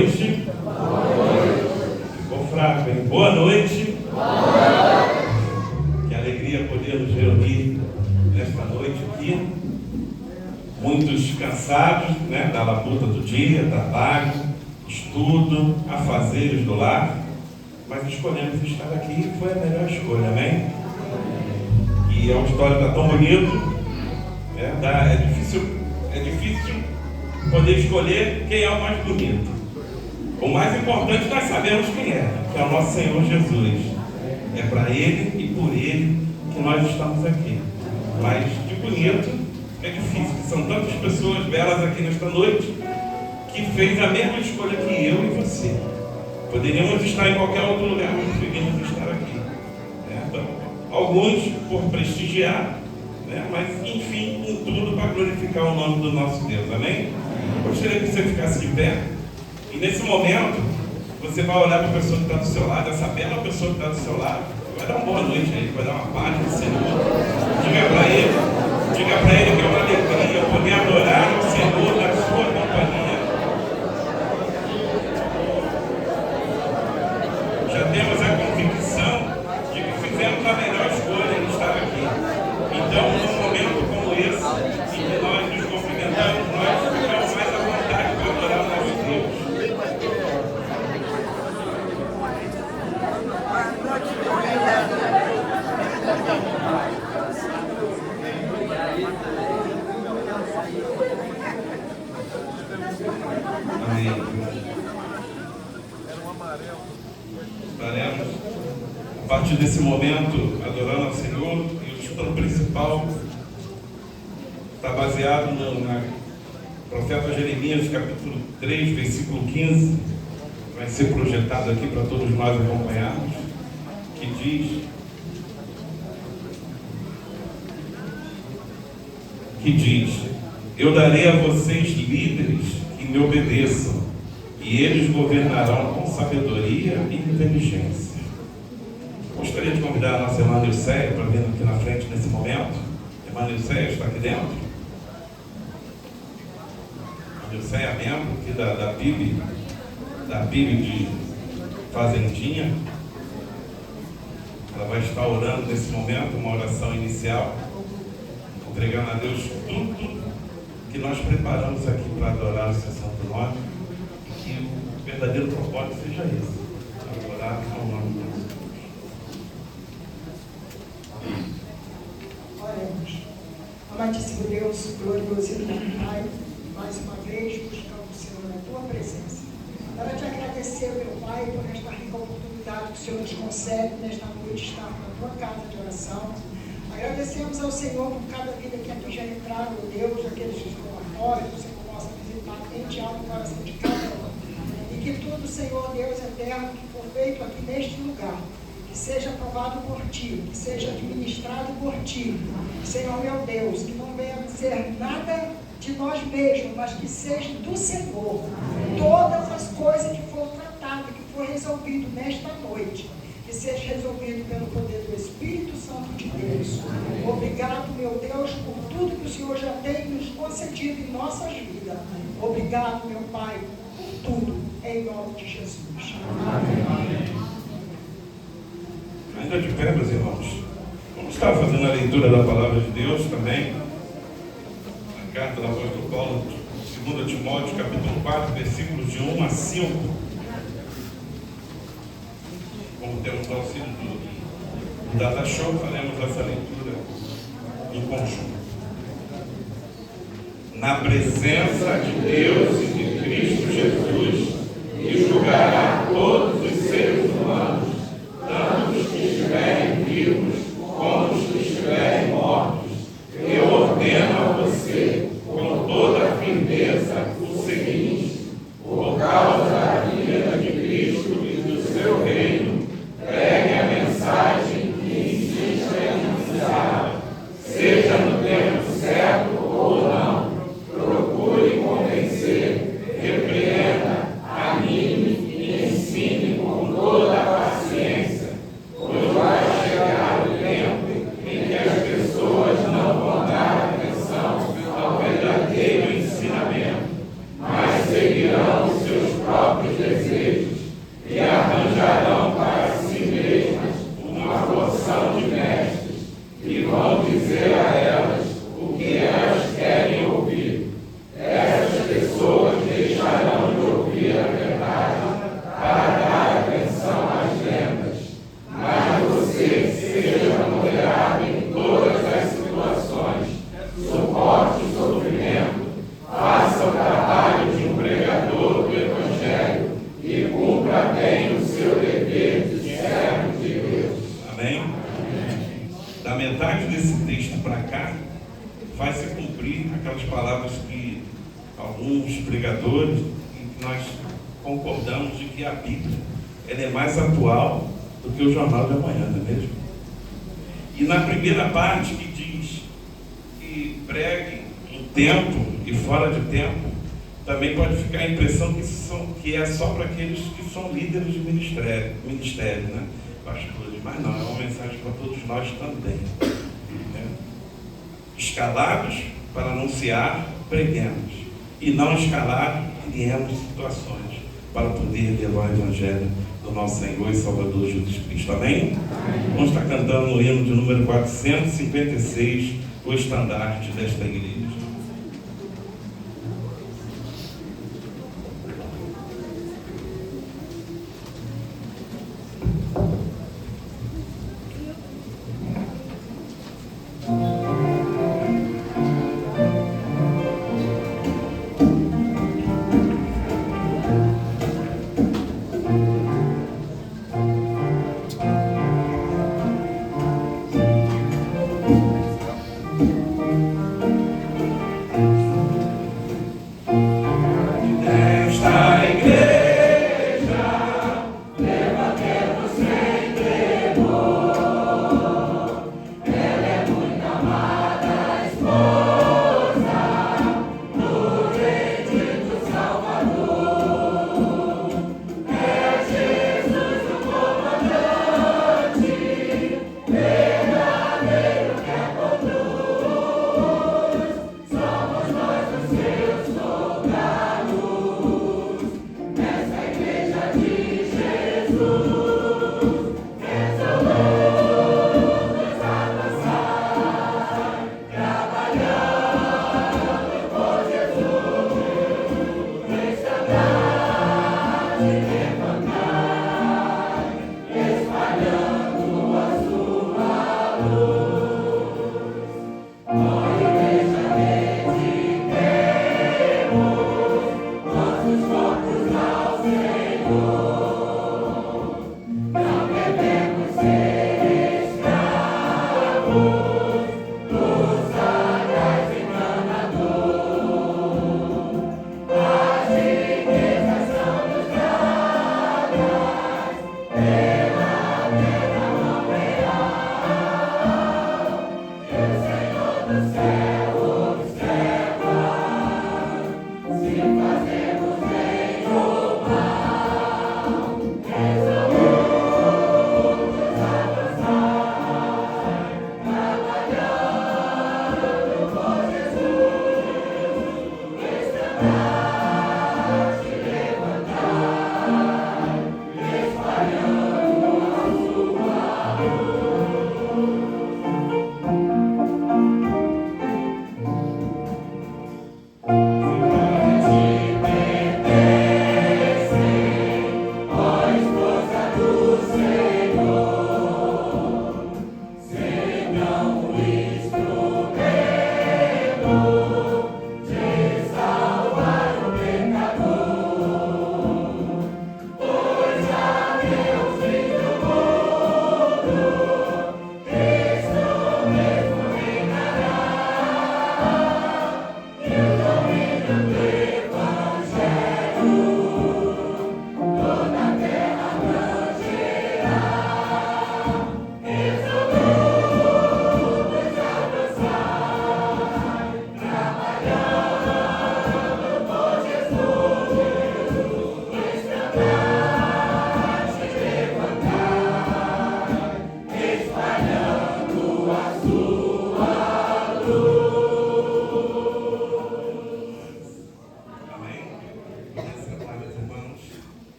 noite. Ficou fraco, hein? Boa noite. Que alegria poder nos reunir nesta noite aqui. Muitos cansados, né, da labuta do dia, trabalho, estudo, afazeres do lar, mas escolhemos estar aqui, foi a melhor escolha, amém? E a auditório está tão bonito, né? É difícil poder escolher quem é o mais bonito. O mais importante nós sabemos quem é, que é o nosso Senhor Jesus. É para Ele e por Ele que nós estamos aqui. Mas de bonito é difícil, são tantas pessoas belas aqui nesta noite que fez a mesma escolha que eu e você. Poderíamos estar em qualquer outro lugar, mas preferimos estar aqui. Né? Então, alguns por prestigiar, né? Mas enfim, em tudo para glorificar o nome do nosso Deus, amém? Eu gostaria que você ficasse de pé e nesse momento você vai olhar para a pessoa que está do seu lado, essa bela pessoa que está do seu lado, vai dar uma boa noite a ele, vai dar uma paz do Senhor. Diga para ele que é uma alegria poder adorar o Senhor na sua companhia. Já temos a convicção de que fizemos a melhor escolha em estar aqui. Então, num momento como esse, em que nós nos cumprimentamos, nós ficamos mais à vontade para adorar o nosso Deus. Amém. Estaremos, a partir desse momento, adorando ao Senhor, e o título principal está baseado no profeta Jeremias, capítulo 3, versículo 15, vai ser projetado aqui para todos nós acompanharmos, que diz: eu darei a vocês líderes que me obedeçam, e eles governarão com sabedoria e inteligência. Gostaria de convidar a nossa irmã Nilceia para vir aqui na frente nesse momento. Irmã Nilceia está aqui dentro. A Nilceia é membro aqui da PIB de Fazendinha. Ela vai estar orando nesse momento, uma oração inicial, entregando a Deus tudo que nós preparamos aqui para adorar o seu santo nome, e que o verdadeiro propósito seja esse, adorar ao nome de Deus. Oremos. Amadíssimo Deus, glorioso e eterno Pai, mais uma vez buscamos, Senhor, a Tua presença. Para te agradecer, meu Pai, por esta rica oportunidade que o Senhor nos concede nesta noite estar na Tua casa de oração. Agradecemos ao Senhor por cada vida que aqui já entraram, Deus, aqueles que estão lá fora, que o Senhor possa visitar mente, alma e coração de cada um. E que tudo, Senhor Deus eterno, que for feito aqui neste lugar, que seja aprovado por Ti, que seja administrado por Ti. Senhor meu Deus, que não venha ser nada de nós mesmos, mas que seja do Senhor. Todas as coisas que foram tratadas, que for resolvido nesta noite, que seja resolvido pelo poder do Espírito Santo de Deus. Obrigado, meu Deus, por tudo que o Senhor já tem nos concedido em nossas vidas. Obrigado, meu Pai, por tudo, em nome de Jesus. Amém. Ainda de pé, meus irmãos, vamos estar fazendo a leitura da palavra de Deus também, na carta do apóstolo Paulo, 2 Timóteo, capítulo 4, versículos de 1 a 5. Como temos o auxílio do Data Show, faremos essa leitura em conjunto. Na presença de Deus e de Cristo Jesus, que julgará todos os seres humanos, tanto os que estiverem vivos como os que estiverem mortos. Eu ordeno a você, com toda a firmeza, o seguinte: por causa da vinda de Cristo e do seu reino, pregue a mensagem que insiste em anunciá-la, seja no tempo certo ou não. Procure convencer, repreenda, anime e ensine com toda a paciência, pois vai chegar o tempo em que as pessoas não vão dar atenção ao verdadeiro ensinamento, mas seguirão os seus próprios Da metade desse texto para cá, vai se cumprir aquelas palavras que alguns pregadores, e nós concordamos de que a Bíblia ela é mais atual do que o Jornal de Amanhã, não é mesmo? E na primeira parte que diz que pregue em tempo e fora de tempo, também pode ficar a impressão que é só para aqueles que são líderes de ministério, né? Pastores, mas não, é uma mensagem para todos nós também, né? Escalados para anunciar, preguemos, e não escalados, criemos situações para poder levar o Evangelho do nosso Senhor e Salvador Jesus Cristo. Amém? Vamos estar cantando no hino de número 456, o estandarte desta igreja.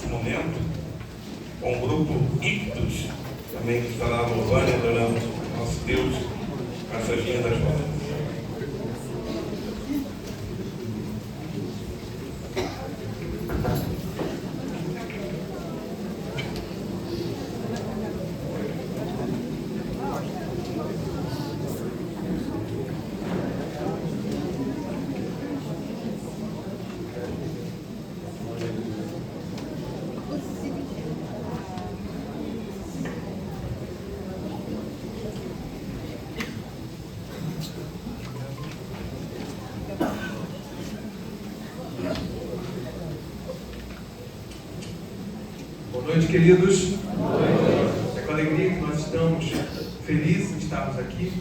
momento com o grupo Ictus, também que estará louvando e adorando nosso Deus com essas lindas vozes. Boa noite, queridos. É com alegria que nós estamos felizes de estarmos aqui,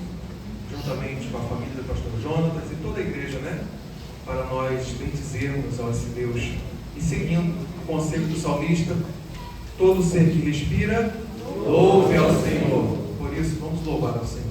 juntamente com a família do pastor Jonatas e toda a igreja, né? Para nós bendizermos ao esse Deus. E seguindo o conselho do salmista, todo ser que respira, louve ao Senhor. Por isso, vamos louvar ao Senhor.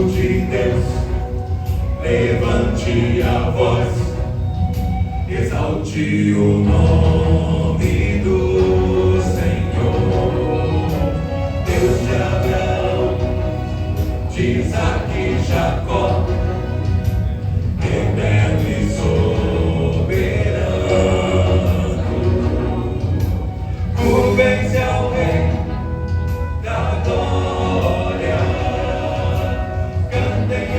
De Deus, levante a voz, exalte o nome do Senhor, Deus de Abraão, de Isaac e Jacó, eterno e soberano, curvem-se ao Rei da glória,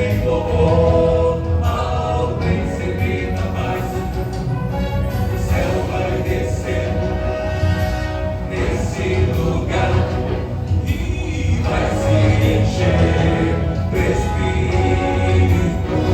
em louvor ao príncipe da paz. O céu vai descer nesse lugar e vai se encher do Espírito.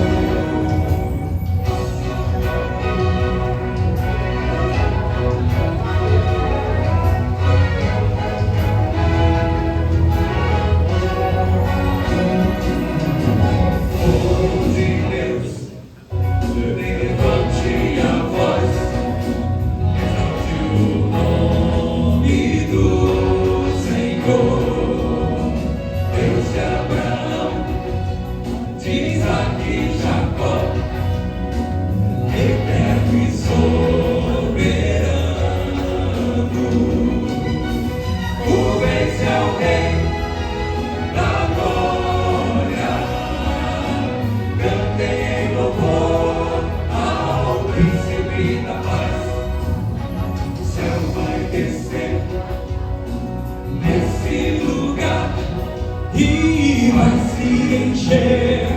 E vai se encher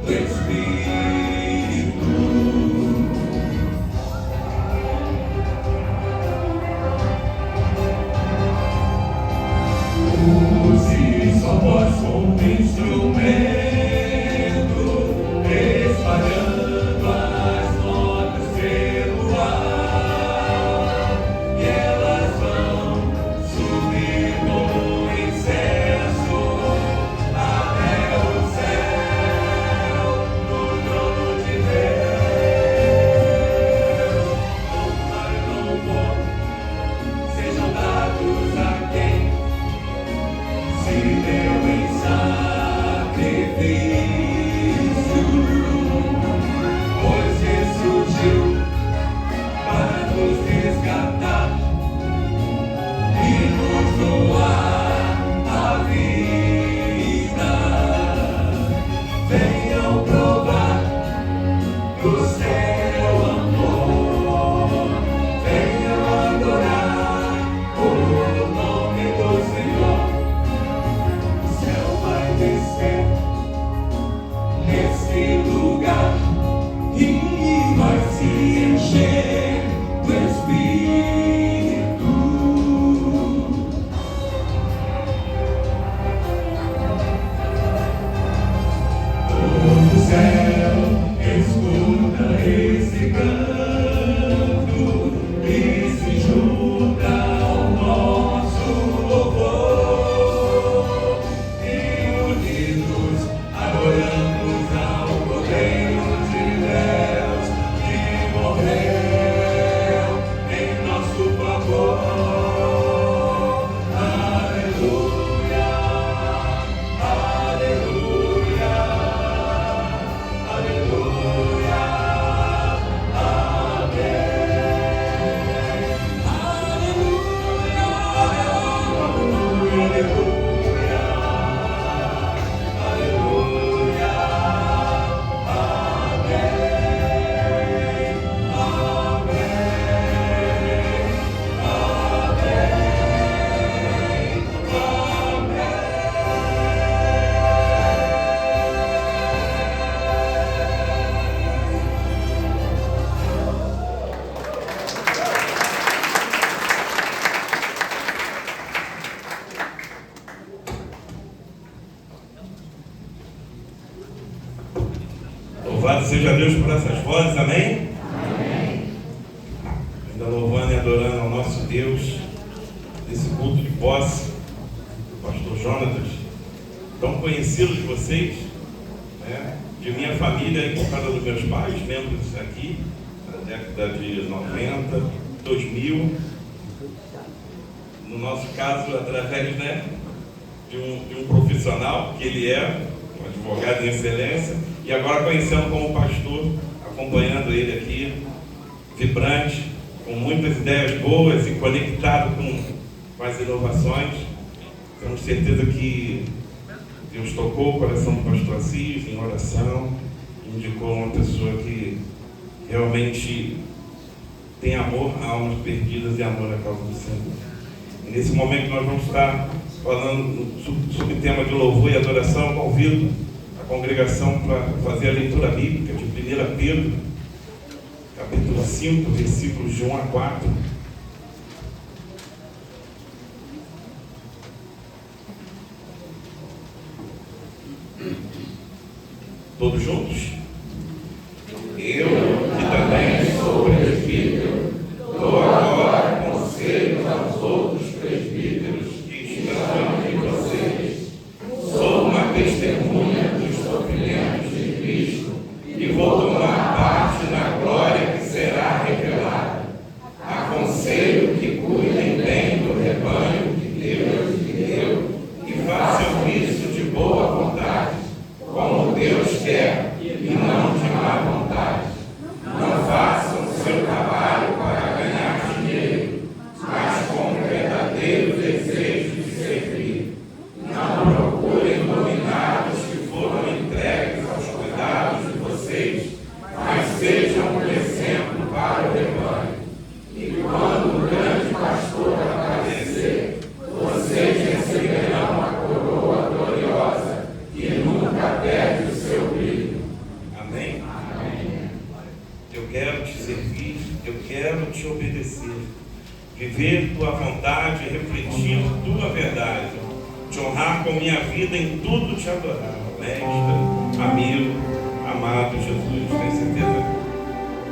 do Espírito. Use sua voz como instrumento, espalhando as notas pelo ar, e elas vão subir como incenso até o céu. Louvado seja Deus por essas vozes, amém? Amém. Ainda louvando e adorando ao nosso Deus, nesse culto de posse, do pastor Jonatas, tão conhecido de vocês, né? De minha família e por causa dos meus pais, membros aqui, da década de 90, 2000, no nosso caso, através, né, de um profissional, que ele é um advogado em excelência, e agora conhecendo como pastor, acompanhando ele aqui, vibrante, com muitas ideias boas e conectado com as inovações. Temos certeza que Deus tocou o coração do pastor Assis em oração, indicou uma pessoa que realmente tem amor a almas perdidas e amor à causa do Senhor. E nesse momento nós vamos estar falando sobre o tema de louvor e adoração. Eu convido a congregação para fazer a leitura bíblica de 1 Pedro, capítulo 5, versículos de 1 a 4. Todos juntos? Eu, que também sou presbítero, dou agora conselhos aos outros presbíteros que estão entre vocês. Sou uma testemunha dos sofrimentos de Cristo e vou tomar parte na glória que será revelada. Aconselho que cuidem bem do rebanho que Deus lhe deu e façam isso de boa vontade, como Deus quer, e não de má vontade. Não façam o seu trabalho para ganhar dinheiro, mas com verdadeiro desejo de servir. Não procurem dominar os que foram entregues aos cuidados de vocês, mas sejam um exemplo para o rebanho. E quando o grande pastor aparecer, vocês receberão a coroa gloriosa que nunca perde o seu brilho. Amém? Amém. Eu quero te servir, eu quero te obedecer, viver tua vontade e refletir tua verdade, te honrar com minha vida em tudo te adorar, mestre, amigo, amado Jesus. Tenho certeza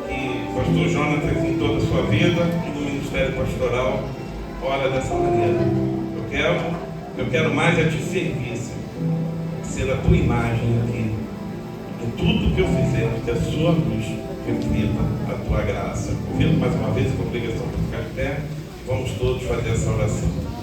que o pastor Jonatas, em toda a sua vida e no ministério pastoral, ora dessa maneira. Eu quero mais te servir, Senhor, ser a tua imagem aqui, em tudo que eu fizer, que a sua luz reflita a tua graça. Convido mais uma vez a congregação para ficar de pé e vamos todos fazer essa oração.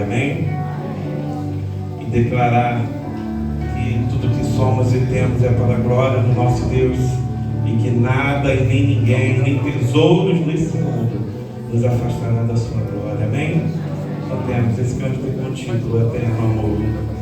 amém? E declarar que tudo que somos e temos é para a glória do nosso Deus e que nada e nem ninguém, nem tesouros nesse mundo nos afastará da sua glória, amém? Cantemos esse cântico contigo, eterno amor.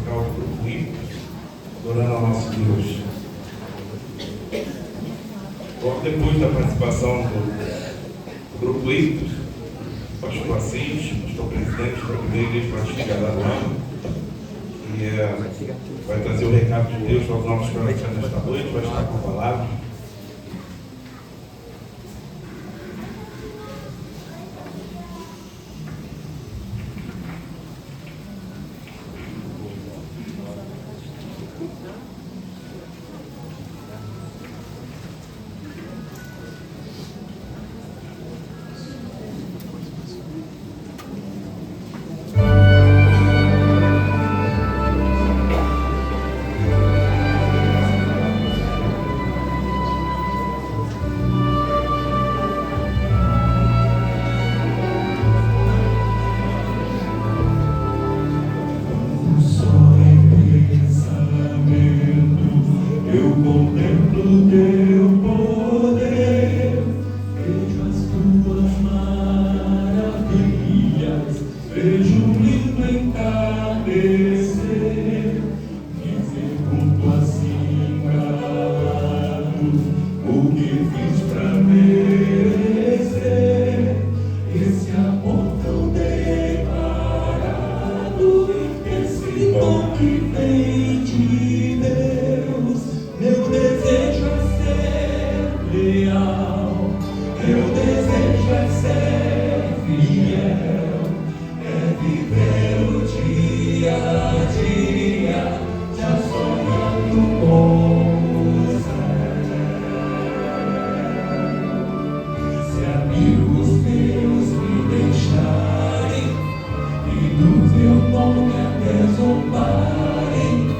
musical do Grupo Ictus, adorando ao nosso Deus. Logo depois da participação do Grupo Ictus, pastor Assis, pastor presidente da primeira igreja batista da ano, que vai trazer o recado de Deus para os nossos corações nesta noite, vai estar com a palavra. Do teu nome até zombarem.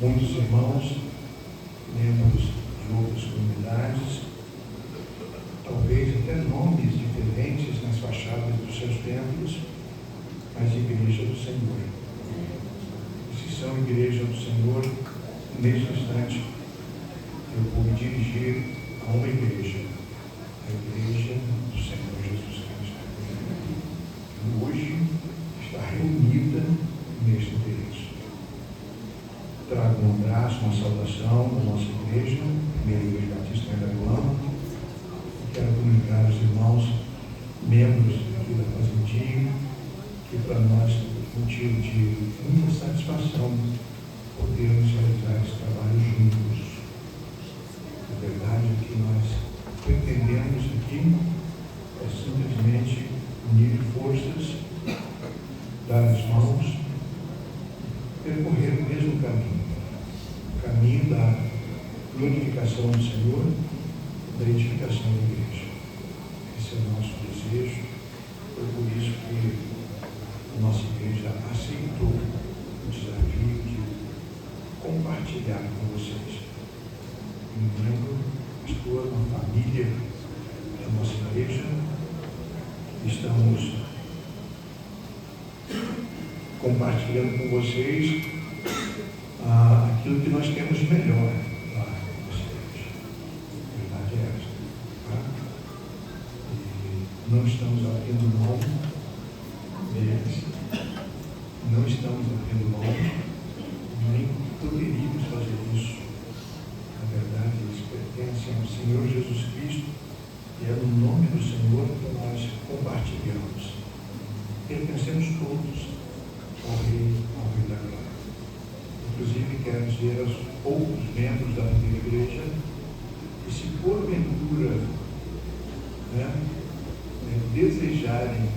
Muitos irmãos, membros de outras comunidades, talvez até nomes diferentes nas fachadas dos seus templos, mas Igreja do Senhor. E se são Igreja do Senhor, neste instante, eu vou me dirigir a uma igreja, a Igreja do Senhor Jesus Cristo, que hoje está reunida neste endereço. Trago um abraço, uma saudação da nossa igreja, primeira Igreja Batista em Araguama. Quero comunicar aos irmãos, membros aqui da Fazendinha, que para nós é motivo de muita satisfação podermos realizar esse trabalho juntos. A verdade é que nós pretendemos aqui é simplesmente unir forças, dar as mãos, percorrer o mesmo caminho, o caminho da glorificação do Senhor, da edificação da igreja. Esse é o nosso desejo. Foi por isso que a nossa igreja aceitou o desafio de compartilhar com vocês. Um membro, pastor, uma família da nossa igreja, estamos compartilhando com vocês aquilo que nós temos de melhor lá na nossa igreja. A verdade é esta. Tá? E não estamos abrindo mão deles, não estamos abrindo mão, nem poderíamos fazer isso. Na verdade, eles pertencem ao Senhor Jesus Cristo e é no nome do Senhor que nós compartilhamos. Pertencemos todos ao Rei da Glória. Inclusive, quero dizer aos outros membros da primeira igreja que, se porventura desejarem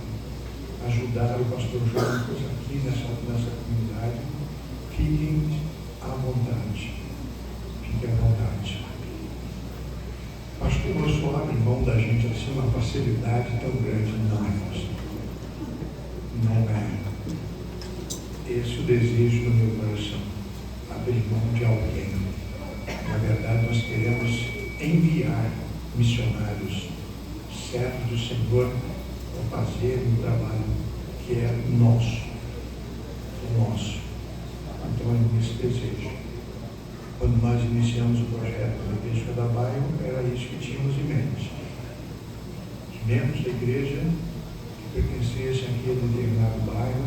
ajudar o pastor Jonas aqui nessa comunidade, fiquem à vontade. Fiquem à vontade. Pastor, nós só abre mão da gente assim, uma facilidade tão grande. Não é, pastor. Não é. Esse é o desejo do meu coração, abrir mão de alguém. Na verdade, nós queremos enviar missionários, servos do Senhor, para fazer um trabalho que é nosso. Então, é esse desejo. Quando nós iniciamos o projeto da Igreja da Bairro, era isso que tínhamos em mente. Os membros da igreja que pertencessem aqui a determinado bairro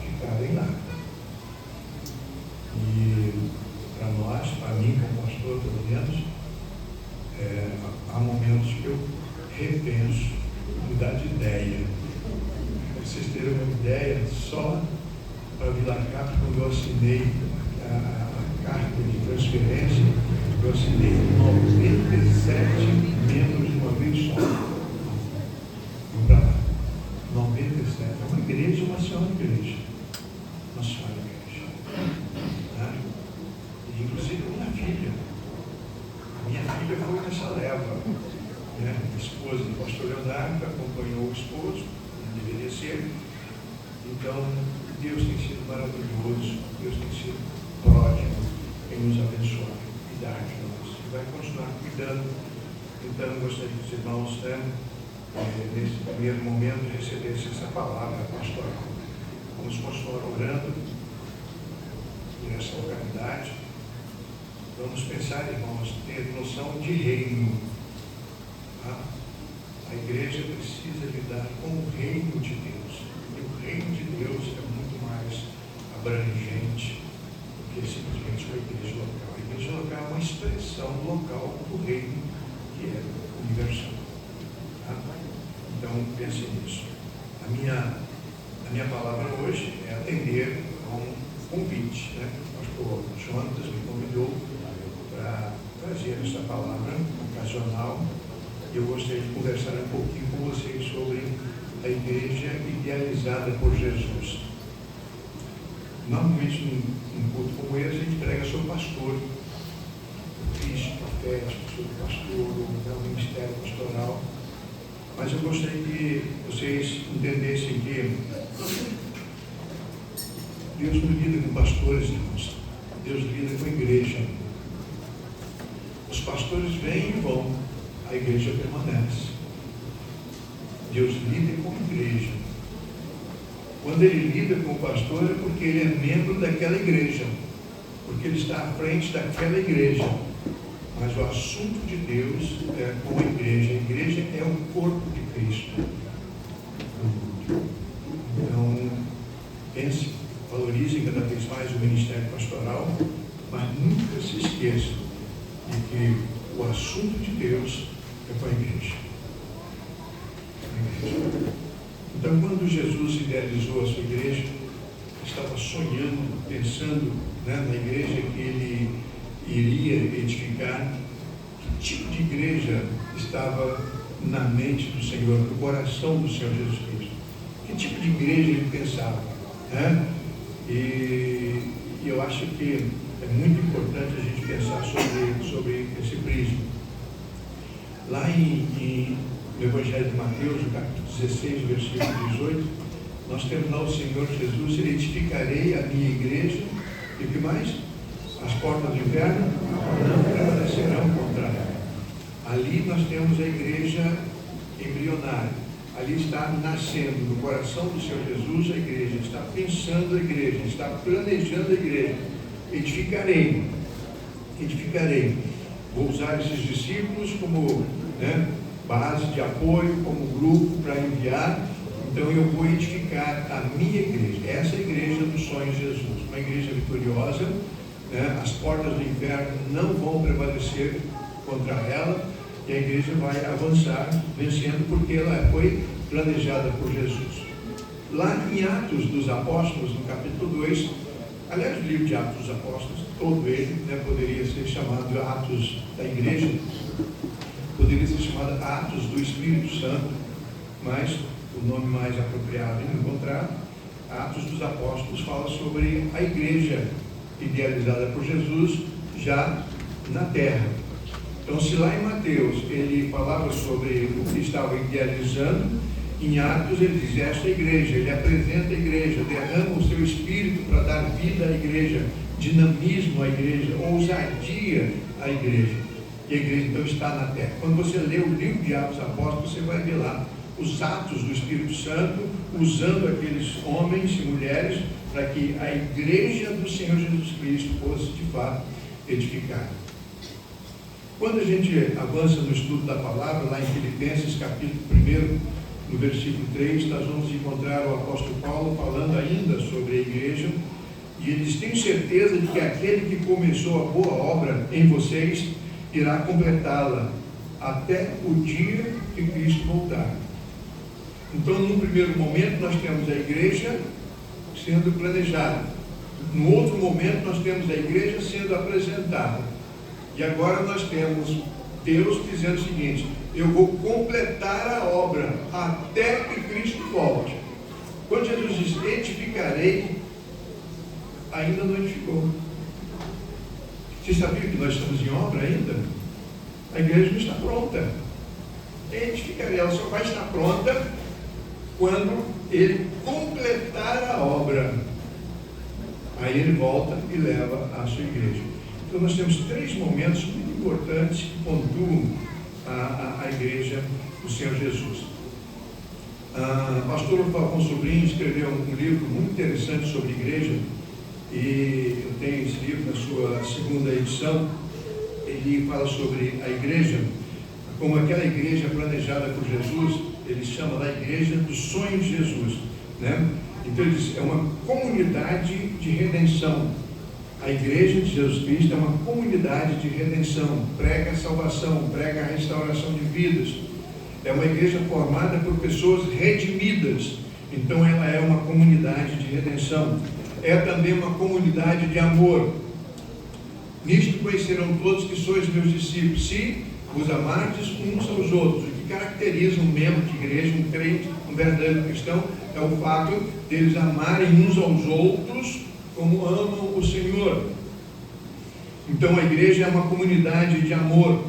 ficarem lá. E para nós, para mim como pastor pelo menos, há momentos que eu repenso, mudar de ideia. Para vocês terem uma ideia, só para Vila Cap, quando eu assinei a carta de transferência, eu assinei 97 membros de uma vez só. Vamos para lá. 97. É uma igreja, uma senhora igreja. Uma senhora igreja. Tá? E, inclusive, minha filha foi nessa leva. Né? A esposa do pastor Leonardo acompanhou o esposo, não deveria ser. Então, Deus tem sido maravilhoso, Deus tem sido pródigo em nos abençoar, cuidar de nós. E vai continuar cuidando. Então, gostaria que os irmãos, nesse primeiro momento, recebessem essa palavra pastoral. Vamos continuar orando por essa localidade. Vamos pensar, irmãos, ter noção de reino. Tá? A igreja precisa lidar com o reino de Deus. E o reino de Deus é muito mais abrangente do que esse expressão local do reino que é universal. Tá? Então, pense nisso. A minha palavra hoje é atender a um convite, né? O pastor Jonas me convidou para trazer essa palavra ocasional. Eu gostaria de conversar um pouquinho com vocês sobre a igreja idealizada por Jesus. Normalmente, num culto como esse, a gente prega sobre o pastor, o Cristo, a fé, sobre o pastor, o ministério pastoral. Mas eu gostaria que vocês entendessem que Deus não lida com pastores, irmãos. Deus lida com a igreja. Os pastores vêm e vão, a igreja permanece. Deus lida com a igreja. Quando ele lida com o pastor é porque ele é membro daquela igreja, porque ele está à frente daquela igreja. Mas o assunto de Deus é com a igreja. A igreja é o corpo de Cristo. Então, pense, valorizem cada vez mais o ministério pastoral, mas nunca se esqueçam de que o assunto de Deus é com a igreja. Então, quando Jesus idealizou a sua igreja, estava sonhando, pensando, né, na igreja que ele iria edificar. Que tipo de igreja estava na mente do Senhor, no coração do Senhor Jesus Cristo? Que tipo de igreja ele pensava? Né? E eu acho que é muito importante a gente pensar sobre esse prisma. Lá no Evangelho de Mateus, no capítulo 16, versículo 18, nós temos lá o Senhor Jesus: edificarei a minha igreja, e o que mais? As portas do inferno não prevalecerão contra ela. Ali nós temos a igreja embrionária. Ali está nascendo no coração do Senhor Jesus a igreja, está pensando a igreja, está planejando a igreja. Edificarei. Vou usar esses discípulos como, né, base de apoio, como grupo para enviar. Então eu vou edificar a minha igreja. Essa é a igreja dos sonhos de Jesus. Uma igreja vitoriosa. As portas do inferno não vão prevalecer contra ela, e a igreja vai avançar vencendo, porque ela foi planejada por Jesus. Lá em Atos dos Apóstolos, no capítulo 2, aliás, o livro de Atos dos Apóstolos, todo ele, né, poderia ser chamado Atos da Igreja, poderia ser chamado Atos do Espírito Santo, mas o nome mais apropriado em encontrar, Atos dos Apóstolos, fala sobre a igreja idealizada por Jesus já na terra. Então, se lá em Mateus ele falava sobre o que estava idealizando, em Atos ele diz: esta igreja, ele apresenta a igreja, derrama o seu espírito para dar vida à igreja, dinamismo à igreja, ousadia à igreja. E a igreja então está na terra. Quando você lê o livro de Atos Apóstolos, você vai ver lá os atos do Espírito Santo, usando aqueles homens e mulheres para que a igreja do Senhor Jesus Cristo fosse de fato edificada. Quando a gente avança no estudo da palavra, lá em Filipenses capítulo 1, no versículo 3, nós vamos encontrar o apóstolo Paulo falando ainda sobre a igreja, e ele diz: tenho certeza de que aquele que começou a boa obra em vocês irá completá-la até o dia que Cristo voltar. Então, num primeiro momento, nós temos a igreja sendo planejada. No outro momento, nós temos a igreja sendo apresentada. E agora nós temos Deus dizendo o seguinte: eu vou completar a obra até que Cristo volte. Quando Jesus diz edificarei, ainda não edificou. Você sabia que nós estamos em obra ainda? A igreja não está pronta. Edificarei, ela só vai estar pronta quando ele completar a obra. Aí ele volta e leva a sua igreja. Então nós temos 3 momentos muito importantes que pontuam a igreja do Senhor Jesus. Pastor Afonso Sobrinho escreveu um livro muito interessante sobre igreja, e eu tenho esse livro na sua 2ª edição. Ele fala sobre a igreja como aquela igreja planejada por Jesus. Ele chama lá a igreja dos sonhos de Jesus, né? Então ele diz: é uma comunidade de redenção. A igreja de Jesus Cristo é uma comunidade de redenção, prega a salvação, prega a restauração de vidas. É uma igreja formada por pessoas redimidas. Então ela é uma comunidade de redenção. É também uma comunidade de amor. Nisto conhecerão todos que sois meus discípulos, se vos amardes uns aos outros. O que caracteriza um membro de igreja, um crente, um verdadeiro cristão, é o fato deles amarem uns aos outros como amam o Senhor. Então a igreja é uma comunidade de amor.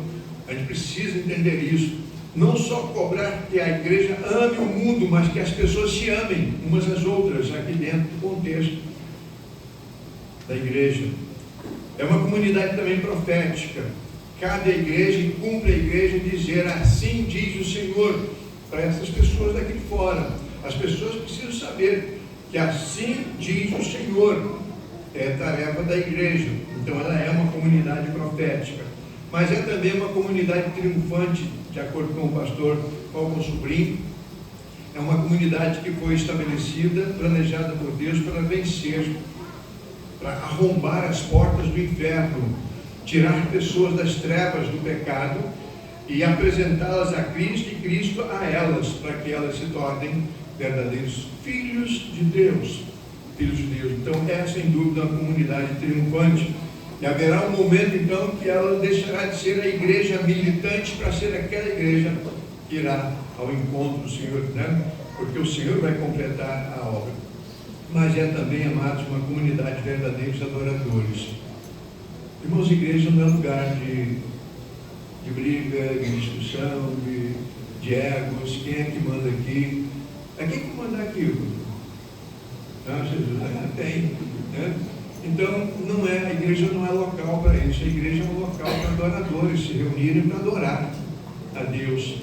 A gente precisa entender isso. Não só cobrar que a igreja ame o mundo, mas que as pessoas se amem umas às outras, aqui dentro do contexto da igreja. É uma comunidade também profética. Cabe à igreja e cumpre a igreja dizer: assim diz o Senhor, para essas pessoas daqui de fora. As pessoas precisam saber que assim diz o Senhor. É tarefa da igreja. Então ela é uma comunidade profética, mas é também uma comunidade triunfante, de acordo com o pastor Paulo Sobrinho. É uma comunidade que foi estabelecida, planejada por Deus para vencer, para arrombar as portas do inferno, tirar pessoas das trevas do pecado e apresentá-las a Cristo e Cristo a elas, para que elas se tornem verdadeiros filhos de Deus. Filhos de Deus. Então é sem dúvida uma comunidade triunfante. E haverá um momento então que ela deixará de ser a igreja militante para ser aquela igreja que irá ao encontro do Senhor, né? Porque o Senhor vai completar a obra. Mas é também, amados, uma comunidade de verdadeiros adoradores. Irmãos, a igreja não é lugar de briga, de discussão, de egos. Quem é que manda aqui? É quem que manda aqui? Não, Jesus ainda tem, né? Então, a igreja não é local para isso. A igreja é um local para adoradores se reunirem para adorar a Deus.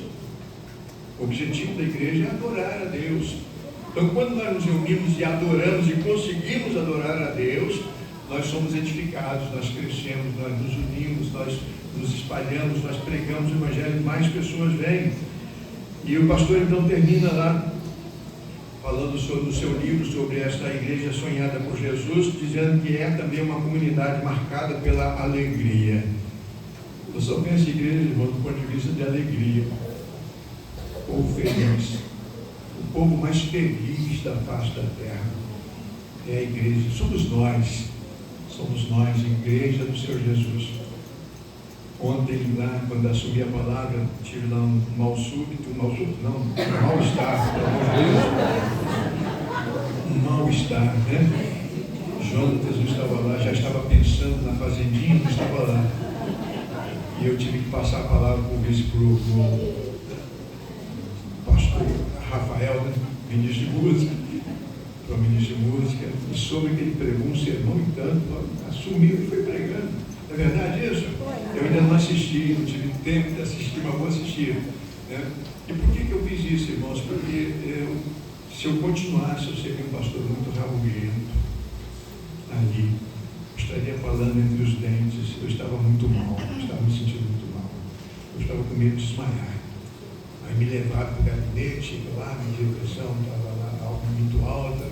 O objetivo da igreja é adorar a Deus. Então, quando nós nos reunimos e adoramos e conseguimos adorar a Deus, nós somos edificados, nós crescemos, nós nos unimos, nós nos espalhamos, nós pregamos o Evangelho, mais pessoas vêm. E o pastor então termina lá, falando no seu livro sobre esta igreja sonhada por Jesus, dizendo que é também uma comunidade marcada pela alegria. Eu só penso em igreja, irmão, do ponto de vista de alegria. O povo feliz, o povo mais feliz da face da terra é a igreja. Somos nós, igreja do Senhor Jesus. Ontem lá, quando assumi a palavra, tive lá um mal-estar, um mal-estar, né? Jonatas não estava lá, já estava pensando na fazendinha, não estava lá. E eu tive que passar a palavra para o pastor Rafael, né? Ministro de música, para o ministro de música, e soube que ele pregou um sermão e tanto, assumiu e foi pregando. É verdade isso? Eu ainda não assisti, não tive tempo de assistir, mas vou assistir, né? E por que eu fiz isso, irmãos? Porque se eu continuasse, eu seria um pastor muito rabugento ali. Eu estaria falando entre os dentes, eu estava muito mal, eu estava me sentindo muito mal. Eu estava com medo de desmaiar. Aí me levaram para o gabinete, lá, mediram a pressão, estava lá algo muito alta,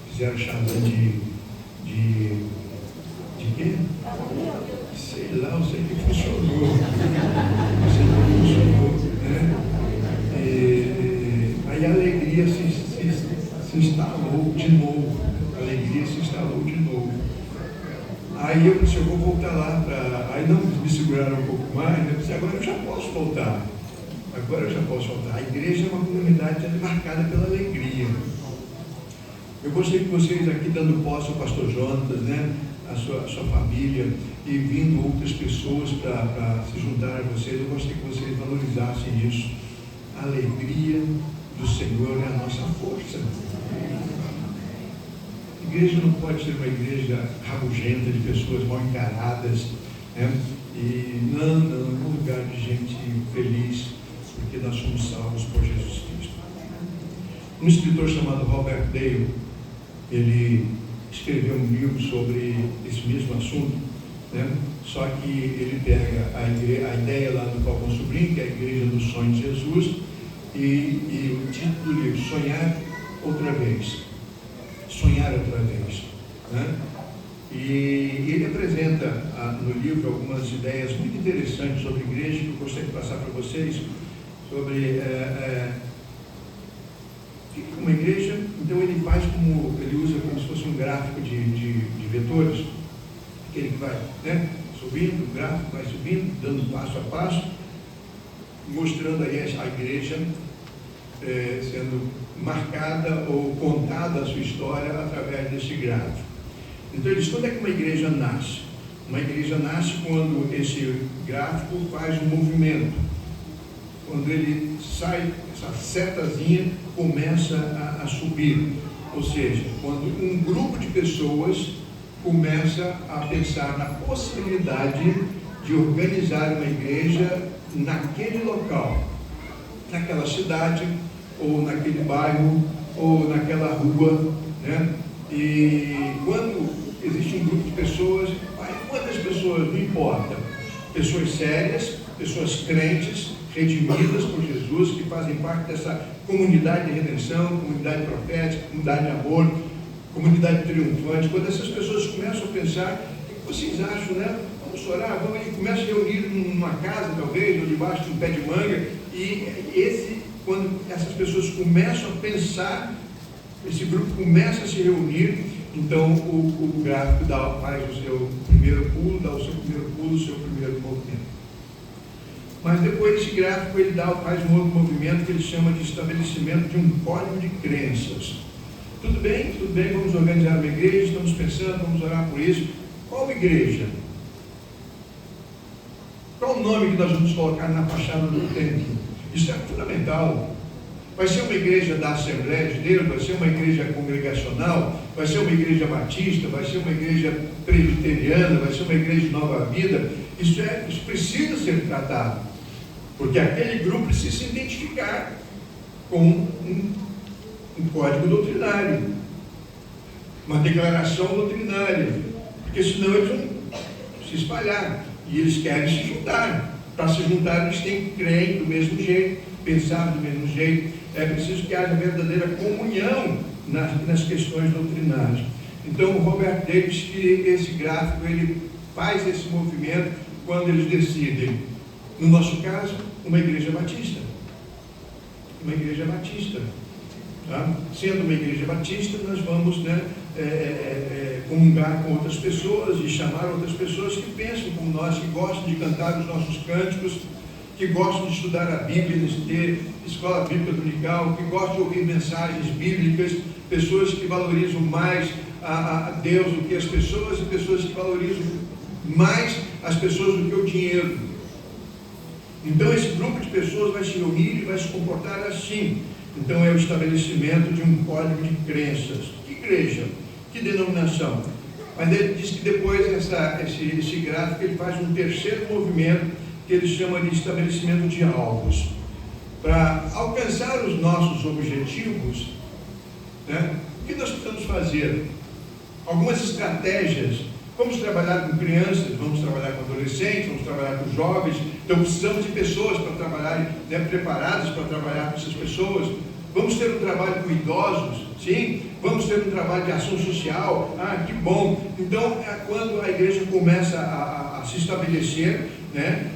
fizeram chamar de quê? Sei lá, eu sei que funcionou. Né? Aí a alegria se instalou de novo. A alegria se instalou de novo. Aí eu disse, eu vou voltar lá para... Aí não me seguraram um pouco mais, né? Eu disse, agora eu já posso voltar. A igreja é uma comunidade marcada pela alegria. Eu gostaria que vocês aqui, dando posse ao pastor Jonatas, né? A sua família, e vindo outras pessoas para se juntar a vocês, eu gostaria que vocês valorizassem isso. A alegria do Senhor é a nossa força. A igreja não pode ser uma igreja rabugenta de pessoas mal encaradas, né? E não, é um lugar de gente feliz, porque nós somos salvos por Jesus Cristo. Um escritor chamado Robert Dale, ele escreveu um livro sobre esse mesmo assunto, né? Só que ele pega a ideia lá do Paulo Sobrinho, que é a Igreja do Sonho de Jesus, e o título do livro, Sonhar outra vez, né? E ele apresenta no livro algumas ideias muito interessantes sobre igreja que eu gostaria de passar para vocês, sobre uma igreja. Então ele faz ele usa como se fosse um gráfico de vetores, que ele vai, né, subindo, o gráfico vai subindo, dando passo a passo, mostrando aí a igreja sendo marcada ou contada a sua história através desse gráfico. Então ele diz, quando é que uma igreja nasce? Uma igreja nasce quando esse gráfico faz um movimento, quando ele sai, essa setazinha começa a subir, ou seja, quando um grupo de pessoas começa a pensar na possibilidade de organizar uma igreja naquele local, naquela cidade, ou naquele bairro, ou naquela rua, né? E quando existe um grupo de pessoas, quantas pessoas, não importa, pessoas sérias, pessoas crentes, redimidas por Jesus, que fazem parte dessa comunidade de redenção, comunidade profética, comunidade de amor, comunidade triunfante. Quando essas pessoas começam a pensar, o que vocês acham, né? Vamos orar, vamos aí, começam a reunir numa casa, talvez, ou debaixo de um pé de manga, e quando essas pessoas começam a pensar, esse grupo começa a se reunir, então o gráfico faz o seu primeiro pulo, dá o seu primeiro pulo, o seu primeiro movimento. Mas depois esse gráfico ele faz um outro movimento que ele chama de estabelecimento de um código de crenças. Tudo bem, vamos organizar uma igreja, estamos pensando, vamos orar por isso. Qual igreja? Qual o nome que nós vamos colocar na fachada do templo? Isso é fundamental. Vai ser uma igreja da Assembleia de Deus, vai ser uma igreja congregacional, vai ser uma igreja batista, vai ser uma igreja presbiteriana, vai ser uma igreja de nova vida. Isso precisa ser tratado, porque aquele grupo precisa se identificar com um código doutrinário, uma declaração doutrinária, porque senão eles vão se espalhar, e eles querem se juntar. Para se juntar, eles têm que crer do mesmo jeito, pensar do mesmo jeito. É preciso que haja verdadeira comunhão nas questões doutrinárias. Então, o Robert Day diz que esse gráfico ele faz esse movimento quando eles decidem, no nosso caso, uma igreja batista. Uma igreja batista. Tá? Sendo uma igreja batista, nós vamos, né, comungar com outras pessoas e chamar outras pessoas que pensam como nós, que gostam de cantar os nossos cânticos, que gostam de estudar a Bíblia, de ter escola bíblica dominical, que gostam de ouvir mensagens bíblicas, pessoas que valorizam mais a Deus do que as pessoas, e pessoas que valorizam mais as pessoas do que o dinheiro. Então esse grupo de pessoas vai se reunir e vai se comportar assim. Então é o estabelecimento de um código de crenças. Que igreja? Que denominação? Mas ele diz que depois esse gráfico ele faz um terceiro movimento que ele chama de estabelecimento de alvos. Para alcançar os nossos objetivos, né, o que nós precisamos fazer? Algumas estratégias. Vamos trabalhar com crianças, vamos trabalhar com adolescentes, vamos trabalhar com jovens. Então precisamos de pessoas para trabalharem, né, preparadas para trabalhar com essas pessoas. Vamos ter um trabalho com idosos, sim. Vamos ter um trabalho de ação social. Que bom. Então quando a igreja começa a se estabelecer, né,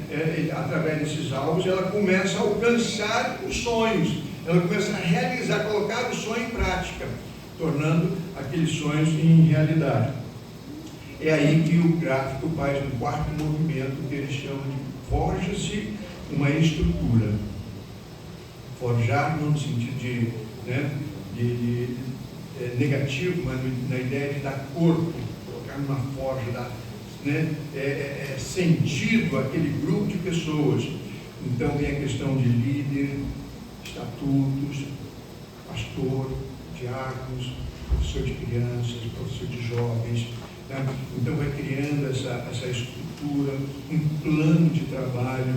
através desses alvos, ela começa a alcançar os sonhos, ela começa a realizar, colocar o sonho em prática, tornando aqueles sonhos em realidade. É aí que o gráfico faz um quarto movimento que ele chama de forja-se uma estrutura. Forjar não no sentido de negativo, mas na ideia de dar corpo, colocar numa forja, sentido àquele grupo de pessoas. Então vem a questão de líder, estatutos, pastor, diáconos, professor de crianças, professor de jovens. Tá? Então vai criando essa estrutura, um plano de trabalho,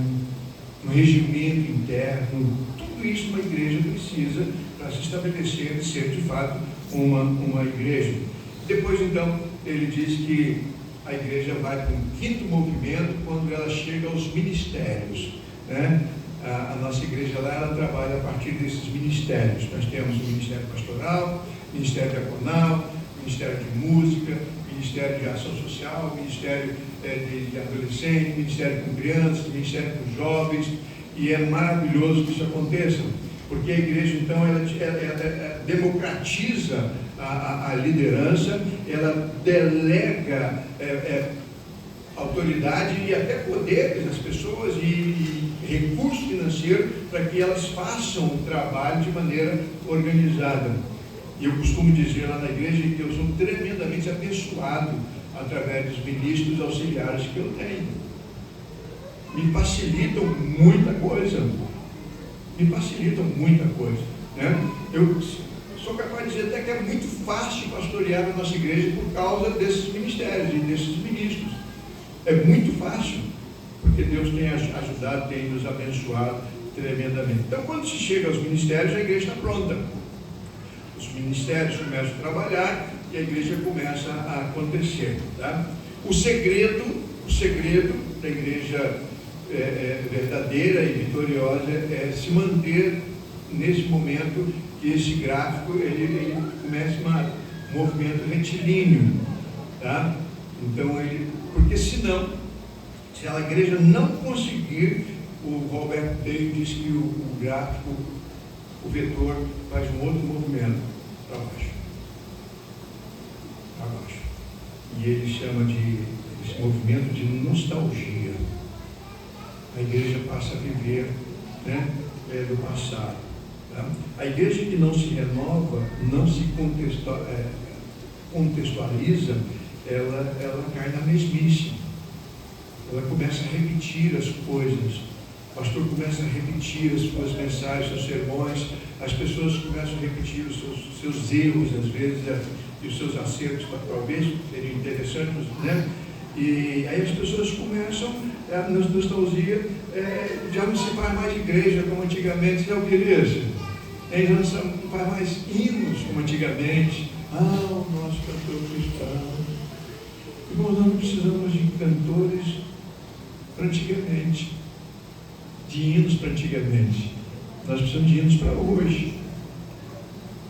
um regimento interno. Tudo isso uma igreja precisa para se estabelecer e ser de fato uma igreja. Depois então ele diz que a igreja vai para um quinto movimento quando ela chega aos ministérios, né? A nossa igreja lá, ela trabalha a partir desses ministérios. Nós temos o ministério pastoral, ministério diaconal, Ministério de Música, Ministério de Ação Social, Ministério de Adolescentes, Ministério com Crianças, Ministério com Jovens, e é maravilhoso que isso aconteça, porque a igreja, então, ela democratiza a liderança, ela delega autoridade e até poderes às pessoas e recursos financeiros para que elas façam o trabalho de maneira organizada. E eu costumo dizer lá na igreja que eu sou tremendamente abençoado através dos ministros auxiliares que eu tenho. Me facilitam muita coisa. Né? Eu sou capaz de dizer até que é muito fácil pastorear a nossa igreja por causa desses ministérios e desses ministros. É muito fácil, porque Deus tem ajudado, tem nos abençoado tremendamente. Então, quando se chega aos ministérios, a igreja está pronta. Os ministérios começam a trabalhar e a igreja começa a acontecer. Tá? O segredo da igreja verdadeira e vitoriosa é se manter nesse momento que esse gráfico ele começa um movimento retilíneo. Tá? Então, porque senão, se a igreja não conseguir, o Robert Day diz que o gráfico, o vetor, faz um outro movimento para baixo. E ele chama esse movimento de nostalgia. A igreja passa a viver, né, do passado. Tá? A igreja que não se renova, não se contextualiza, ela cai na mesmice. Ela começa a repetir as coisas. O pastor começa a repetir as suas mensagens, seus sermões. As pessoas começam a repetir os seus erros, às vezes, e os seus acertos, talvez seriam interessantes, né? E aí as pessoas começam, na nostalgia, já não se faz mais igreja como antigamente. Já ouviram isso? Já não se faz mais hinos como antigamente. O nosso cantor cristão. Irmãos, nós não precisamos de cantores para antigamente, de hinos para antigamente. Nós precisamos de hinos para hoje.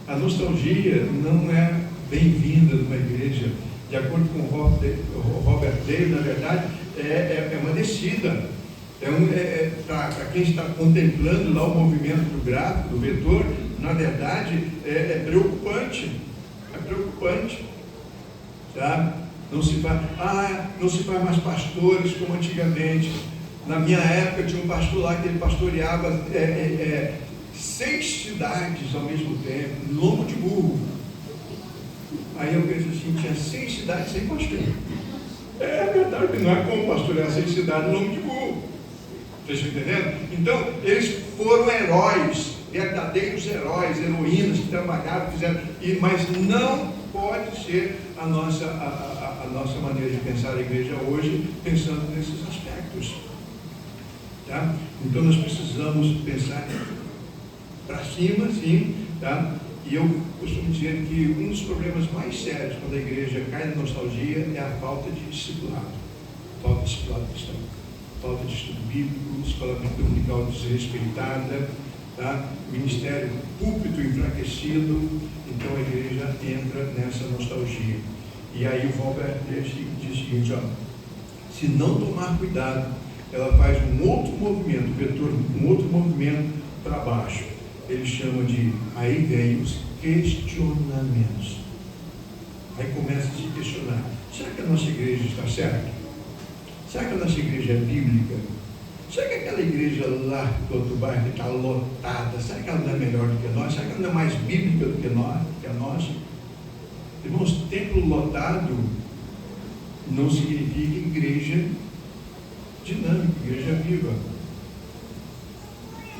A nostalgia não é bem-vinda numa igreja. De acordo com o Robert Day, na verdade, é uma descida. Para quem está contemplando lá o movimento do gráfico, do vetor, na verdade, é preocupante. É preocupante. Tá? Não se faz mais pastores como antigamente. Na minha época tinha um pastor lá que ele pastoreava 6 cidades ao mesmo tempo, lombo de burro. Aí eu penso assim, tinha 6 cidades sem pastor. É verdade, não é como pastorear 6 cidades lombo de burro. Vocês estão entendendo? Então, eles foram heróis, verdadeiros heróis, heroínas que trabalharam, fizeram, mas não pode ser a nossa maneira de pensar a igreja hoje, pensando nesses aspectos. Tá? Então nós precisamos pensar para cima, sim, tá? E eu costumo dizer que um dos problemas mais sérios quando a igreja cai na nostalgia é a falta de discipulado, falta de discipulado cristão, falta de estudo bíblico, escola dominical desrespeitada, tá? Ministério púlpito enfraquecido. Então a igreja entra nessa nostalgia. E aí o Robert diz o seguinte, se não tomar cuidado, ela faz um outro movimento, vetor, um outro movimento para baixo. Ele chama de, aí vem os questionamentos. Aí começa a se questionar, será que a nossa igreja está certa? Será que a nossa igreja é bíblica? Será que aquela igreja lá do outro bairro está lotada? Será que ela não é melhor do que a nossa? Será que ela não é mais bíblica do que a nossa? Irmãos, templo lotado não significa igreja dinâmica, igreja viva.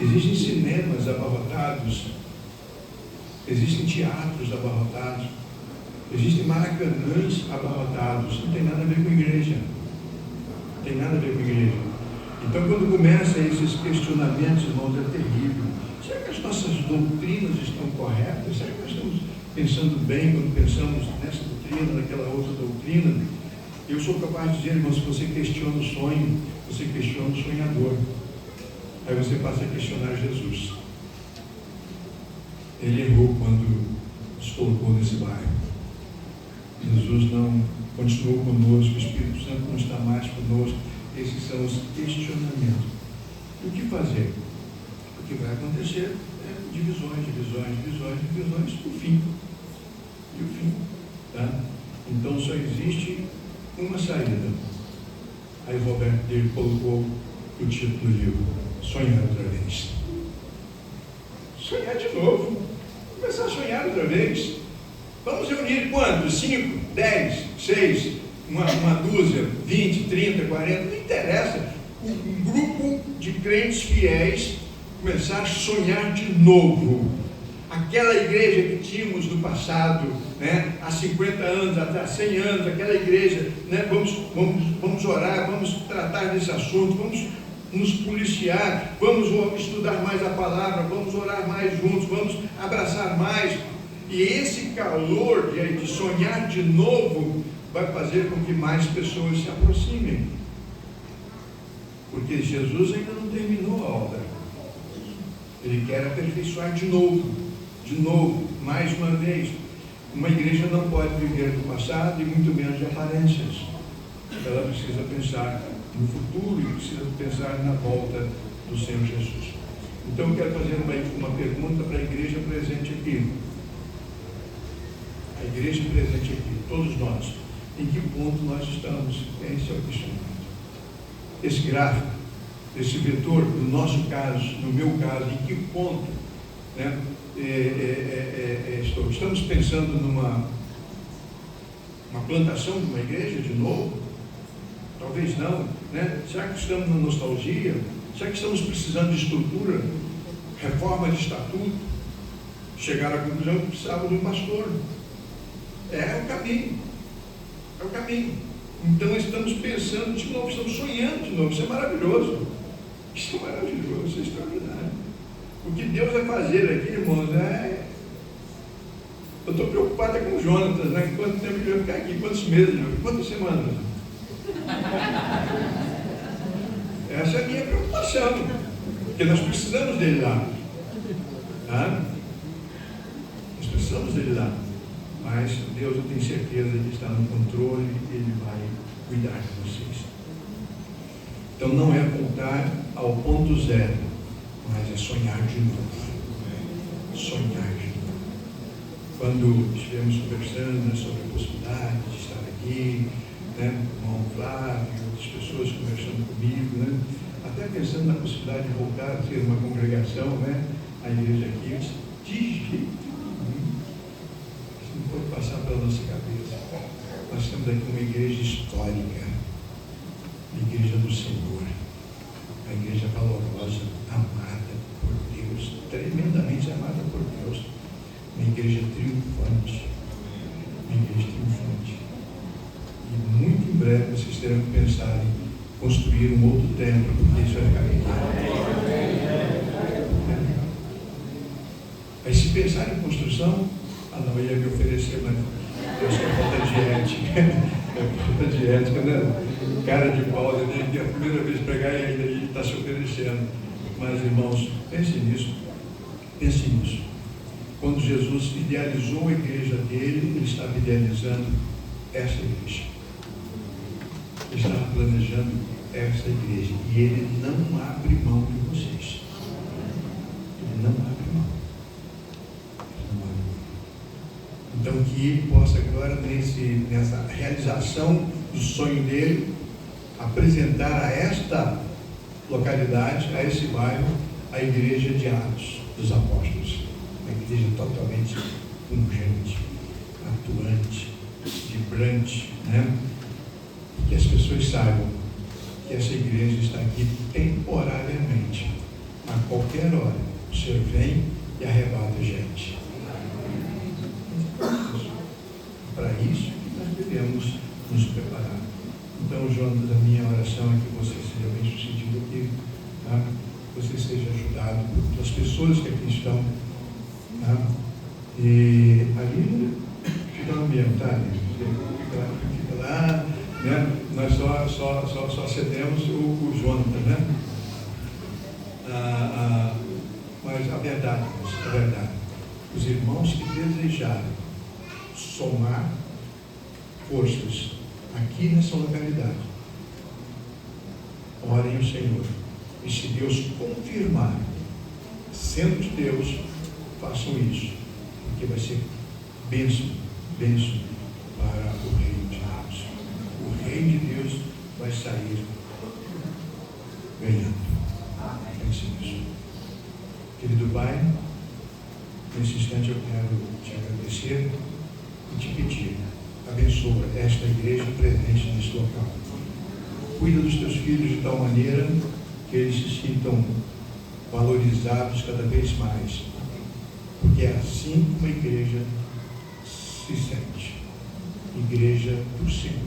Existem cinemas abarrotados, existem teatros abarrotados, existem maracanãs abarrotados. Não tem nada a ver com igreja. Não tem nada a ver com igreja. Então, quando começam esses questionamentos, irmãos, é terrível. Será que as nossas doutrinas estão corretas? Será que nós estamos pensando bem quando pensamos nessa doutrina, naquela outra doutrina? Eu sou capaz de dizer, irmãos, se você questiona o sonho, você questiona o sonhador. Aí você passa a questionar Jesus. Ele errou quando nos colocou nesse bairro. Jesus não continuou conosco, o Espírito Santo não está mais conosco. Esses são os questionamentos. O que fazer? O que vai acontecer é divisões, o fim. E o fim. Tá? Então só existe uma saída. Aí Roberto dele colocou o título do livro: Sonhar outra vez. Sonhar de novo. Começar a sonhar outra vez. Vamos reunir quantos? 5, 10, 6, uma dúzia, 20, 30, 40, não interessa. Um grupo de crentes fiéis começar a sonhar de novo. Aquela igreja que tínhamos no passado, né, há 50 anos, há 100 anos, aquela igreja, né, vamos orar, vamos tratar desse assunto, vamos nos policiar, vamos estudar mais a palavra, vamos orar mais juntos, vamos abraçar mais. E esse calor de sonhar de novo vai fazer com que mais pessoas se aproximem. Porque Jesus ainda não terminou a obra. Ele quer aperfeiçoar de novo, mais uma vez. Uma igreja não pode viver do passado e muito menos de aparências. Ela precisa pensar no futuro e precisa pensar na volta do Senhor Jesus. Então eu quero fazer uma pergunta para a igreja presente aqui. A igreja presente aqui, todos nós, em que ponto nós estamos? Esse é o questionamento. Esse gráfico, esse vetor, no nosso caso, no meu caso, em que ponto, né, estamos pensando numa plantação de uma igreja de novo? Talvez não, né? Será que estamos na nostalgia? Será que estamos precisando de estrutura, reforma de estatuto? Chegaram à conclusão que precisava de um pastor. É o caminho. Então estamos pensando de novo, estamos sonhando de novo. Isso é maravilhoso. Isso é extraordinário. O que Deus vai fazer aqui, irmãos, eu estou preocupado com o Jonatas, né? Quanto tempo ele vai ficar aqui? Quantos meses? Quantas semanas? Essa é a minha preocupação, porque nós precisamos dele lá. Tá? Nós precisamos dele lá. Mas Deus, eu tenho certeza que está no controle e Ele vai cuidar de vocês. Então não é voltar ao ponto zero, mas é sonhar de novo. Sonhar de novo. Quando estivemos conversando, né, sobre a possibilidade de estar aqui, né, com o irmão Flávio, outras pessoas conversando comigo, né, até pensando na possibilidade de voltar a ter uma congregação, né, a igreja aqui, eu disse, de jeito nenhum. Isso não pode passar pela nossa cabeça. Nós temos aqui uma igreja histórica, a igreja do Senhor, a igreja valorosa, amada por Deus, tremendamente amada por Deus, uma igreja triunfante, e muito em breve vocês terão que pensar em construir um outro templo, porque isso vai ficar pequeno. Aí se pensar em construção, não ia me oferecer, mas eu acho que é falta de ética. É falta de ética, né? Cara de pau, né? Que é a primeira vez pregar e ainda ele está se oferecendo. Mas, irmãos, pensem nisso. Quando Jesus idealizou a igreja dele, ele estava idealizando essa igreja. Ele estava planejando essa igreja. E ele não abre mão de vocês. Ele não abre mão. Então, que ele possa agora, nessa realização do sonho dele, apresentar a esta localidade, a esse bairro, a igreja de Atos dos Apóstolos. Uma igreja totalmente pungente, atuante, vibrante, né? E que as pessoas saibam que essa igreja está aqui temporariamente. A qualquer hora, o Senhor vem e arrebata a gente. Para isso, nós devemos nos preparar. Então, Jonas, a minha oração é que você seja bem sucedido aqui, tá? Que você seja ajudado pelas pessoas que aqui estão, tá? E ali fica no ambiente, tá? Fica lá, né? Nós só cedemos o Jonas, né? Mas a verdade, os irmãos que desejarem somar forças aqui nessa localidade, orem ao Senhor. E se Deus confirmar, sendo de Deus, façam isso, porque vai ser bênção, bênção para o reino de Deus. O reino de Deus vai sair ganhando. Pense nisso. Querido Pai, nesse instante eu quero te agradecer e te pedir, abençoa esta igreja presente nesse local. Cuida dos teus filhos de tal maneira que eles se sintam valorizados cada vez mais, porque é assim como a igreja se sente. Igreja do Senhor,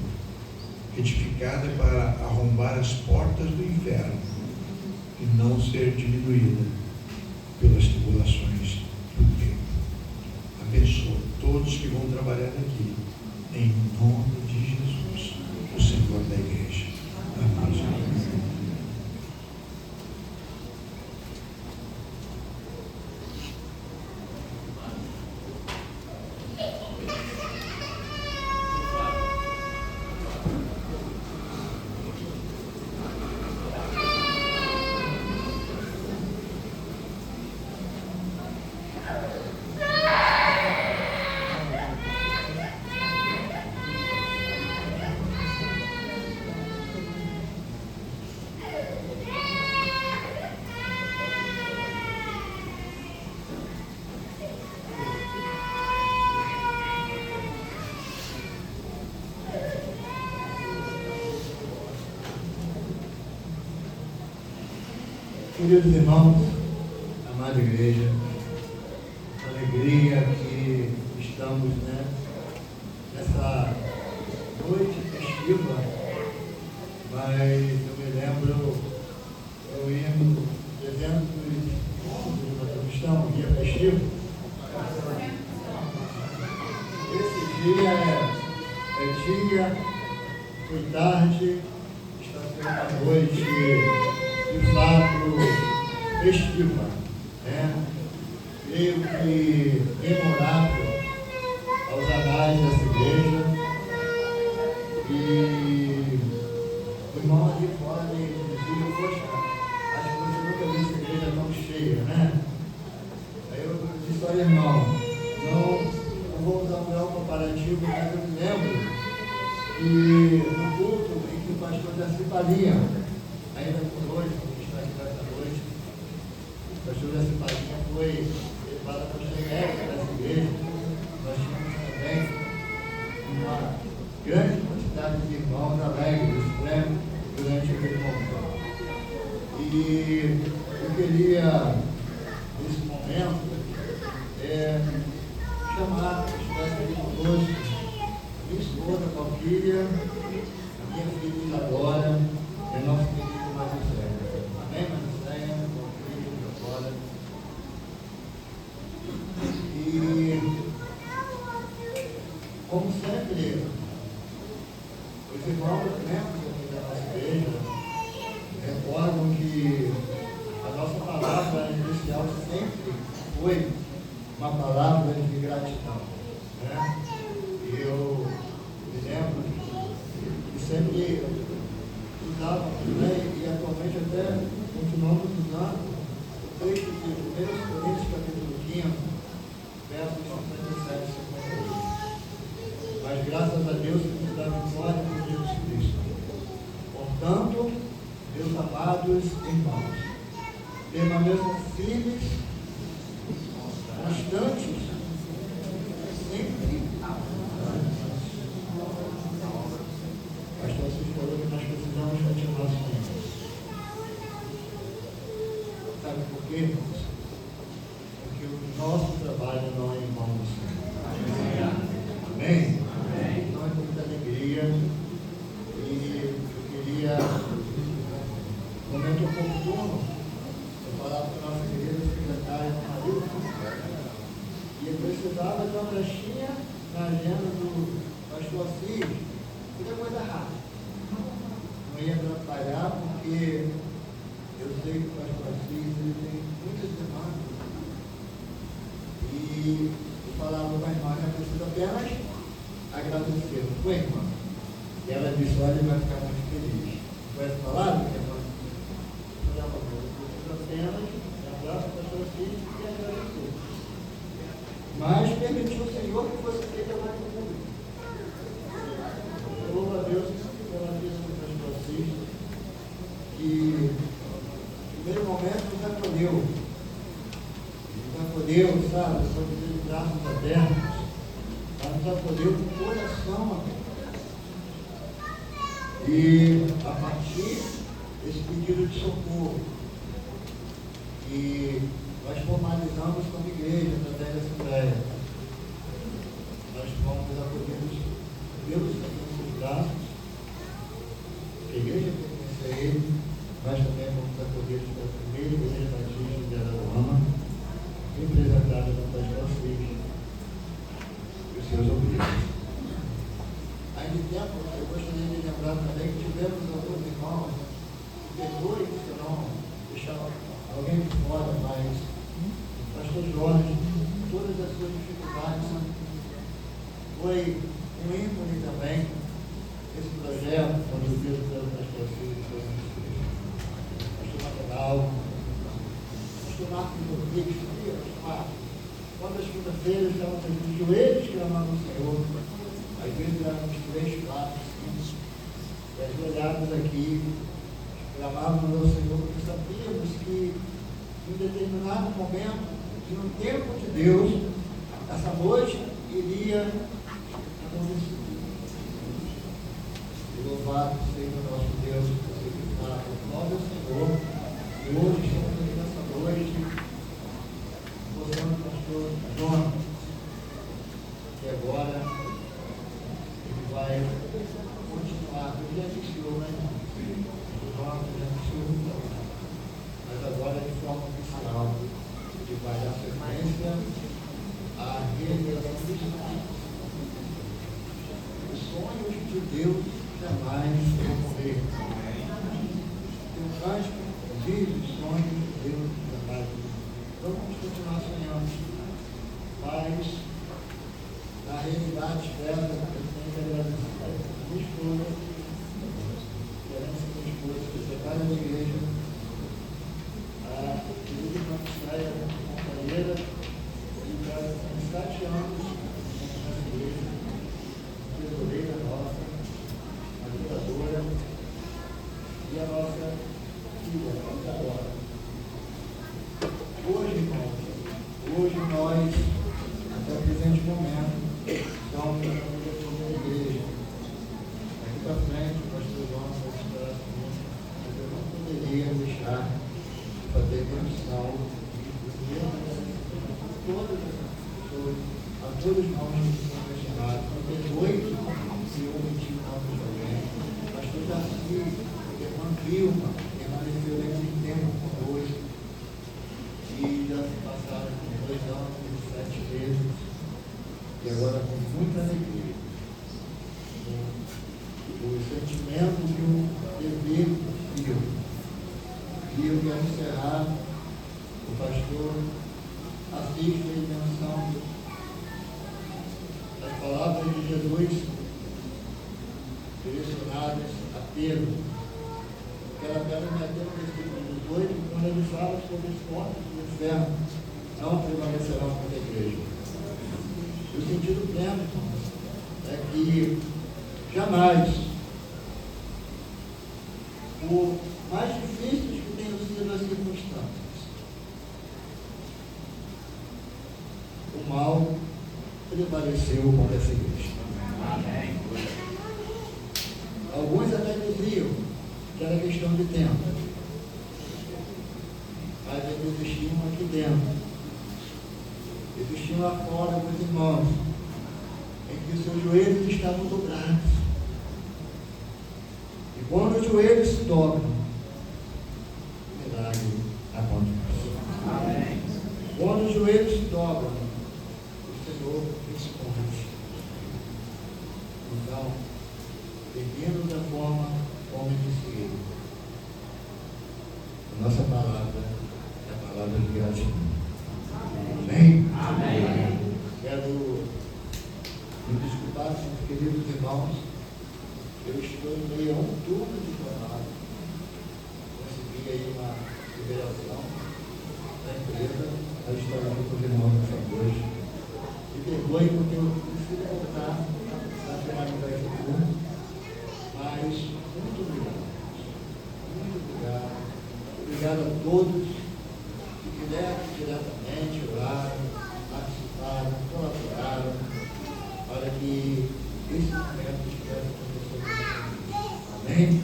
edificada para arrombar as portas do inferno e não ser diminuída pelas tribulações do tempo. Abençoa todos que vão trabalhar aqui, em nome de Jesus, o Senhor da igreja. Amém. Queridos irmãos, amada igreja, alegria que estamos nessa noite festiva, mas eu me lembro, eu ia no 311, nós estamos, dia festivo. Esse dia é dia, foi tarde, está sendo uma noite de fato festiva, creio que memorável aos anais dessa igreja. E o irmão ali fora me dizia, poxa, acho que você nunca viu essa igreja tão cheia, Aí eu disse, olha irmão, não vou usar um grau comparativo, mas eu me lembro que no culto em que o pastor Jaci Palinha, ainda por hoje, a gente está aqui nessa noite, o pastor Jaci Palinha foi levado para o genérico dessa igreja. Nós tínhamos também uma grande quantidade de irmãos alegres, durante aquele momento. E eu queria, nesse momento, chamar, que estivesse aqui conosco, minha esposa, Valquíria, a minha filha Isadora, e a nossa querida Maricéia. Amém, Maricéia? Valquíria, Isadora. E, como sempre, os irmãos membros aqui da nossa igreja recordam que a nossa palavra inicial sempre foi uma palavra de gratidão. E eu me lembro que sempre usava também, e atualmente até continuamos usando, o texto de 1 Coríntios capítulo 15, versos 57 e 58. Mas graças a Deus que nos dá vitória por Jesus Cristo. Portanto, meus amados irmãos, permaneçam firmes, constantes, sempre. Pastor Assis falou que nós precisamos continuar sonhando. Sabe por quê, irmãos? Porque o nosso trabalho não é em vão do Senhor. Amém? Amém? Então é com muita alegria. E eu queria, no momento oportuno, eu falar para a nossa querida secretária Marilda, e eu precisava de uma brechinha na agenda do pastor Assis, muita coisa rápida. Não ia atrapalhar, porque eu sei que o pastor Assis ele tem muitas demandas. E eu falava com a irmã, eu preciso apenas agradecer, não foi, irmã? E ela disse, olha, ele vai ficar muito feliz. Foi essa palavra, irmã? Eu preciso apenas lembrar para as pessoas e agradecer. Mas permitiu o Senhor que fosse feita mais pública. Eu louvo a Deus pela vida das pessoas que, no primeiro momento, nos acolheu. Nos acolheu, sabe, sobre os braços abertos. Ela nos acolheu com o coração aberto. E, a partir desse pedido de socorro, que nós formalizamos como igreja através da Assembleia, nós fomos acolhidos pelos seus braços, a igreja pertence a ele, nós também fomos acolhidos pela primeira igreja batista de Araruama, representada no pastor Silvio e os seus obreiros. Ainda em tempo, eu gostaria de lembrar também que tivemos alguns irmãos, depois, se eu não deixar alguém de fora, mas o pastor Jorge, todas as suas dificuldades, foi um ícone também esse projeto, conduzido pelo pastor Silvio, pastor Macanal, pastor Marcos Rodrigues, quando as segunda-feiras estávamos de joelhos clamando ao Senhor, às vezes éramos 3, 4, 5, e ajoelhados aqui, clamávamos ao Senhor, porque sabíamos que em um determinado momento, em um tempo de Deus, essa noite iria acontecer. E louvado seja o nosso Deus, glorificado, glória ao Senhor, e hoje estamos aqui nessa noite, mostrando o pastor Jonas, que agora ele vai continuar, ele já iniciou, né? O Jonas já iniciou, mas agora de forma oficial, ele vai dar sequência à realização dos sonhos. Os sonhos de Deus jamais vão morrer. Tem um cântico, diz os sonhos de Deus jamais. Então vamos continuar sonhando, mas na realidade dela, eu tenho que agradecer a minha esposa, minha esposa, que trabalha na igreja, a querida Franciscaia, companheira, que há 7 anos na igreja, tesoreira nossa, ajudadora, e a nossa filha, a nossa agora. Hoje, irmãos, hoje nós, até o presente momento, estamos na igreja. Aqui para frente, o pastor João vai estar comigo, mas eu não poderia deixar de fazer menção de todas as pessoas, a todos nós que são mencionados, não tem 8 se eu omiti o nome de alguém. O pastor Darcy, irmã Vilma, permaneceu nesse tempo conosco. E já se passaram 2 anos e 7 meses, e agora com muita alegria, o sentimento de um dever cumprido. E eu quero encerrar, o pastor assiste a menção das palavras de Jesus direcionadas a Pedro. Quero apenas meter no versículo 18, quando ele fala sobre os portas do inferno não prevalecerão contra a igreja. O sentido pleno, irmãos, é que jamais, por mais difíceis que tenham sido as circunstâncias, o mal prevaleceu contra essa igreja. Amém. Alguns até diziam que era questão de tempo, mas eles existiam aqui dentro, existiam lá fora alguns irmãos, em que os seus joelhos estavam dobrados, e quando os joelhos se dobram, o milagre acontece. Amém. Quando os joelhos se dobram, o Senhor responde. Então, seguindo da forma como disse ele, a nossa palavra é a palavra de gratidão. Amém? Amém. Quero me desculpar se queridos irmãos, eu estou em meio a um turno de jornada. Consegui aí uma liberação da empresa para estar aqui com os irmãos nessa noite. Me perdoe porque eu preciso voltar na finalidade do turno, mas muito obrigado. Muito obrigado. Obrigado a todos que diretamente oraram, participaram, colaboraram, para que esse momento estivesse acontecendo. Amém?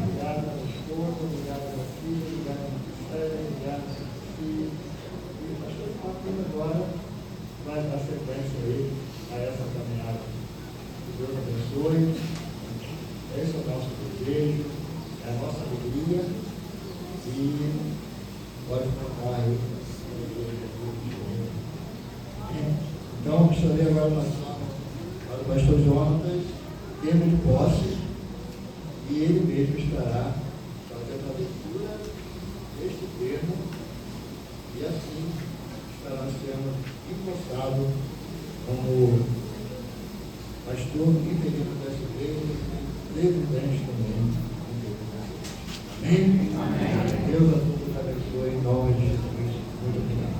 Obrigado a esposa, obrigado a filha, obrigado a Marcela, obrigado a filho. E o pastor Fábio agora vai dar sequência aí a essa caminhada. Que Deus abençoe. Esse é o nosso desejo, é a nossa alegria. E pode contar aí. Então, gostaria agora de passar para o pastor Jonatas, termo de posse, e ele mesmo estará fazendo a leitura deste termo, e assim estará sendo empossado como pastor interino dessa igreja e presidente também dessa igreja. Amém? Amém. Deus a todos abençoe em nome de Jesus. Muito obrigado.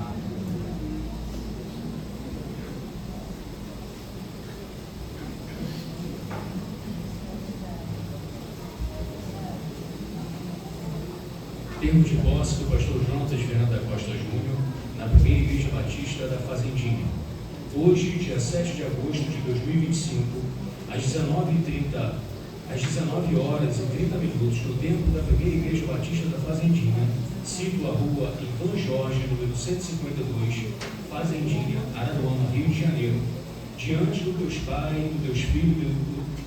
Termo de posse do pastor Jonatas Viana da Costa Júnior, na primeira Igreja Batista da Fazendinha. Hoje, dia 7 de agosto de 2025, às 19h30, às 19 horas e 30 minutos, no templo da primeira Igreja Batista da Fazendinha, sito a rua Ivan Jorge, número 152, Fazendinha, Araruama, Rio de Janeiro, diante do Deus Pai, do Deus Filho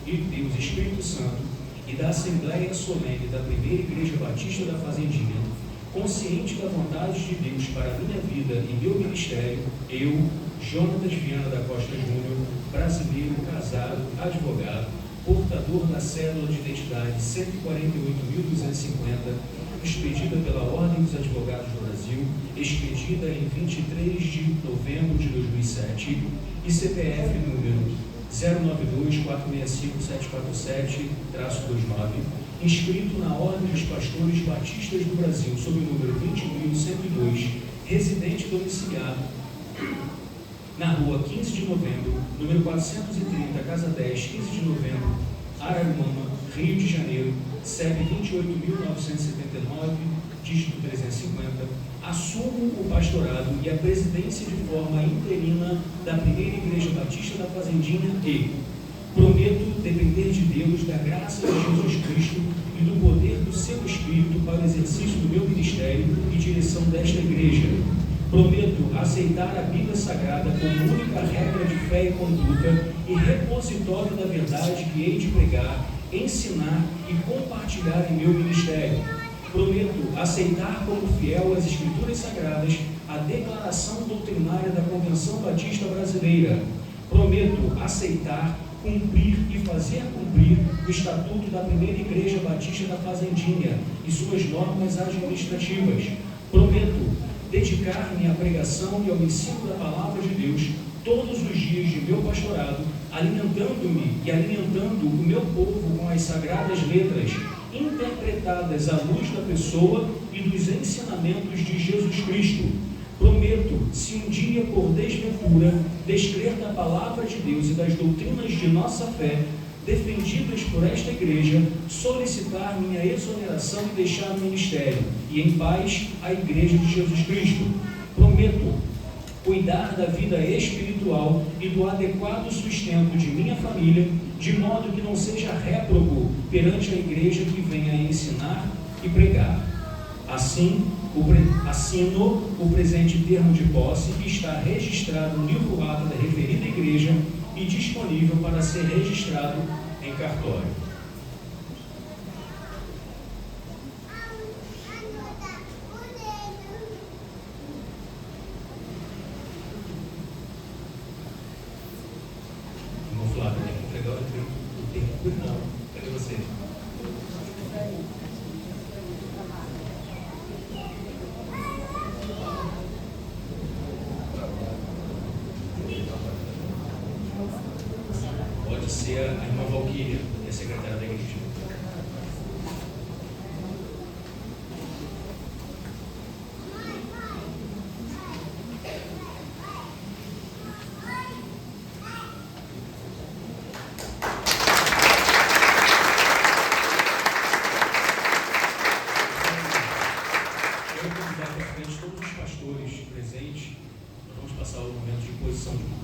e do Deus Espírito Santo, e da Assembleia Solene da Primeira Igreja Batista da Fazendinha, consciente da vontade de Deus para a minha vida e meu ministério, eu, Jonatas Viana da Costa Júnior, brasileiro, casado, advogado, portador da cédula de identidade 148.250, expedida pela Ordem dos Advogados do Brasil, expedida em 23 de novembro de 2007, e CPF número 092-465-747-29, inscrito na Ordem dos Pastores Batistas do Brasil, sob o número 20.102, residente domiciliado na rua 15 de novembro, número 430, Casa 10, 15 de novembro, Araruama, Rio de Janeiro, CEP 28.979, dígito 350, assumo o pastorado e a presidência de forma interina da Primeira Igreja Batista da Fazendinha e prometo depender de Deus, da graça de Jesus Cristo e do poder do seu Espírito para o exercício do meu ministério e direção desta igreja. Prometo aceitar a Bíblia Sagrada como única regra de fé e conduta e repositório da verdade que hei de pregar, ensinar e compartilhar em meu ministério. Prometo aceitar como fiel as Escrituras Sagradas, a declaração doutrinária da Convenção Batista Brasileira. Prometo aceitar, cumprir e fazer cumprir o Estatuto da Primeira Igreja Batista da Fazendinha e suas normas administrativas. Prometo dedicar-me à pregação e ao ensino da Palavra de Deus todos os dias de meu pastorado, alimentando-me e alimentando o meu povo com as sagradas letras, interpretadas à luz da pessoa e dos ensinamentos de Jesus Cristo. Prometo, se um dia por desventura descrer da Palavra de Deus e das doutrinas de nossa fé, defendidas por esta igreja, solicitar minha exoneração e deixar o ministério, e em paz a Igreja de Jesus Cristo. Prometo cuidar da vida espiritual e do adequado sustento de minha família, de modo que não seja réprobo perante a igreja que venha ensinar e pregar. Assim, assino o presente termo de posse, que está registrado no livro ato da referida igreja e disponível para ser registrado em cartório. Irmão Flávio, tem que entregar o tempo. Não, cadê você? Pode ser. Lívia, que é secretária da igreja. Todos os pastores presentes, nós vamos passar o momento de imposição de mãos.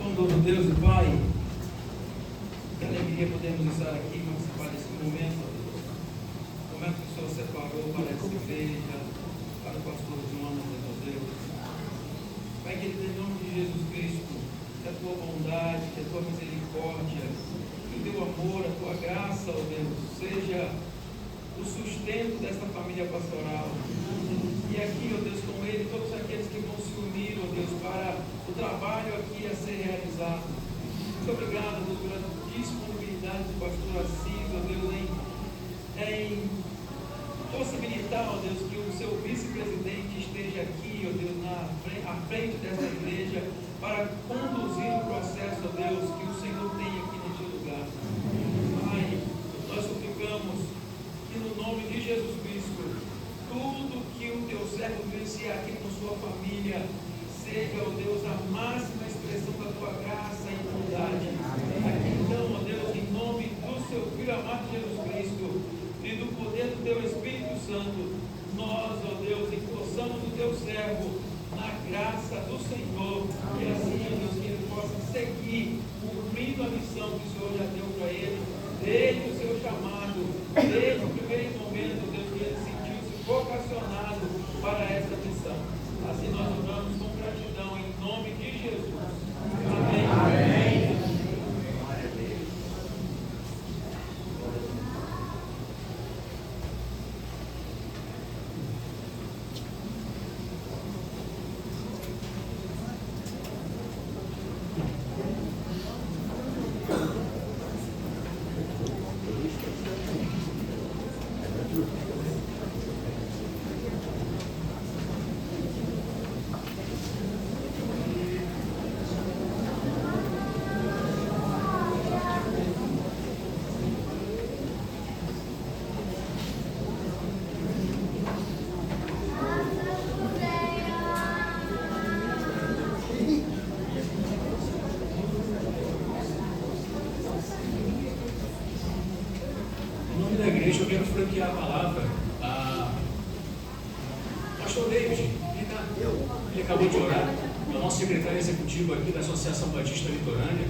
Bondoso Deus e Pai, que alegria podemos estar aqui e participar desse momento, o momento que o Senhor separou para essa igreja, para o pastor Jonas, meu Deus. Pai querido, em nome de Jesus Cristo, que a tua bondade, que a tua misericórdia, que o teu amor, a tua graça, ó Deus, seja o sustento desta família pastoral. E aqui, ó Deus, com ele, todos aqueles que vão se unir, ó Deus, para o trabalho aqui a ser realizado. Muito obrigado, Deus, pela disponibilidade do pastor Assis, ó Deus, em possibilitar, ó Deus, que o seu vice-presidente esteja aqui, ó Deus, à frente dessa igreja, para conduzir o processo, ó Deus, que o Senhor tem aqui neste lugar. Pai, nós suplicamos que no nome de Jesus Cristo, tudo que o teu servo vivenciar aqui com sua família, seja, ó Deus, a máxima expressão da tua graça e bondade. Aqui então, ó Deus, em nome do seu Filho amado Jesus Cristo e do poder do teu Espírito Santo, nós, ó Deus, impulsamos o teu servo na graça do Senhor, e assim, ó Deus, que ele possa seguir cumprindo a missão que o Senhor já deu para ele, desde o seu chamado, desde o primeiro momento, Deus, que ele sentiu-se vocacionado para essa missão. Assim nós oramos com gratidão em nome de Jesus. Amém. Amém. Eu quero franquear a palavra a pastor David. Ele acabou de orar. É o nosso secretário executivo aqui da Associação Batista Litorânea.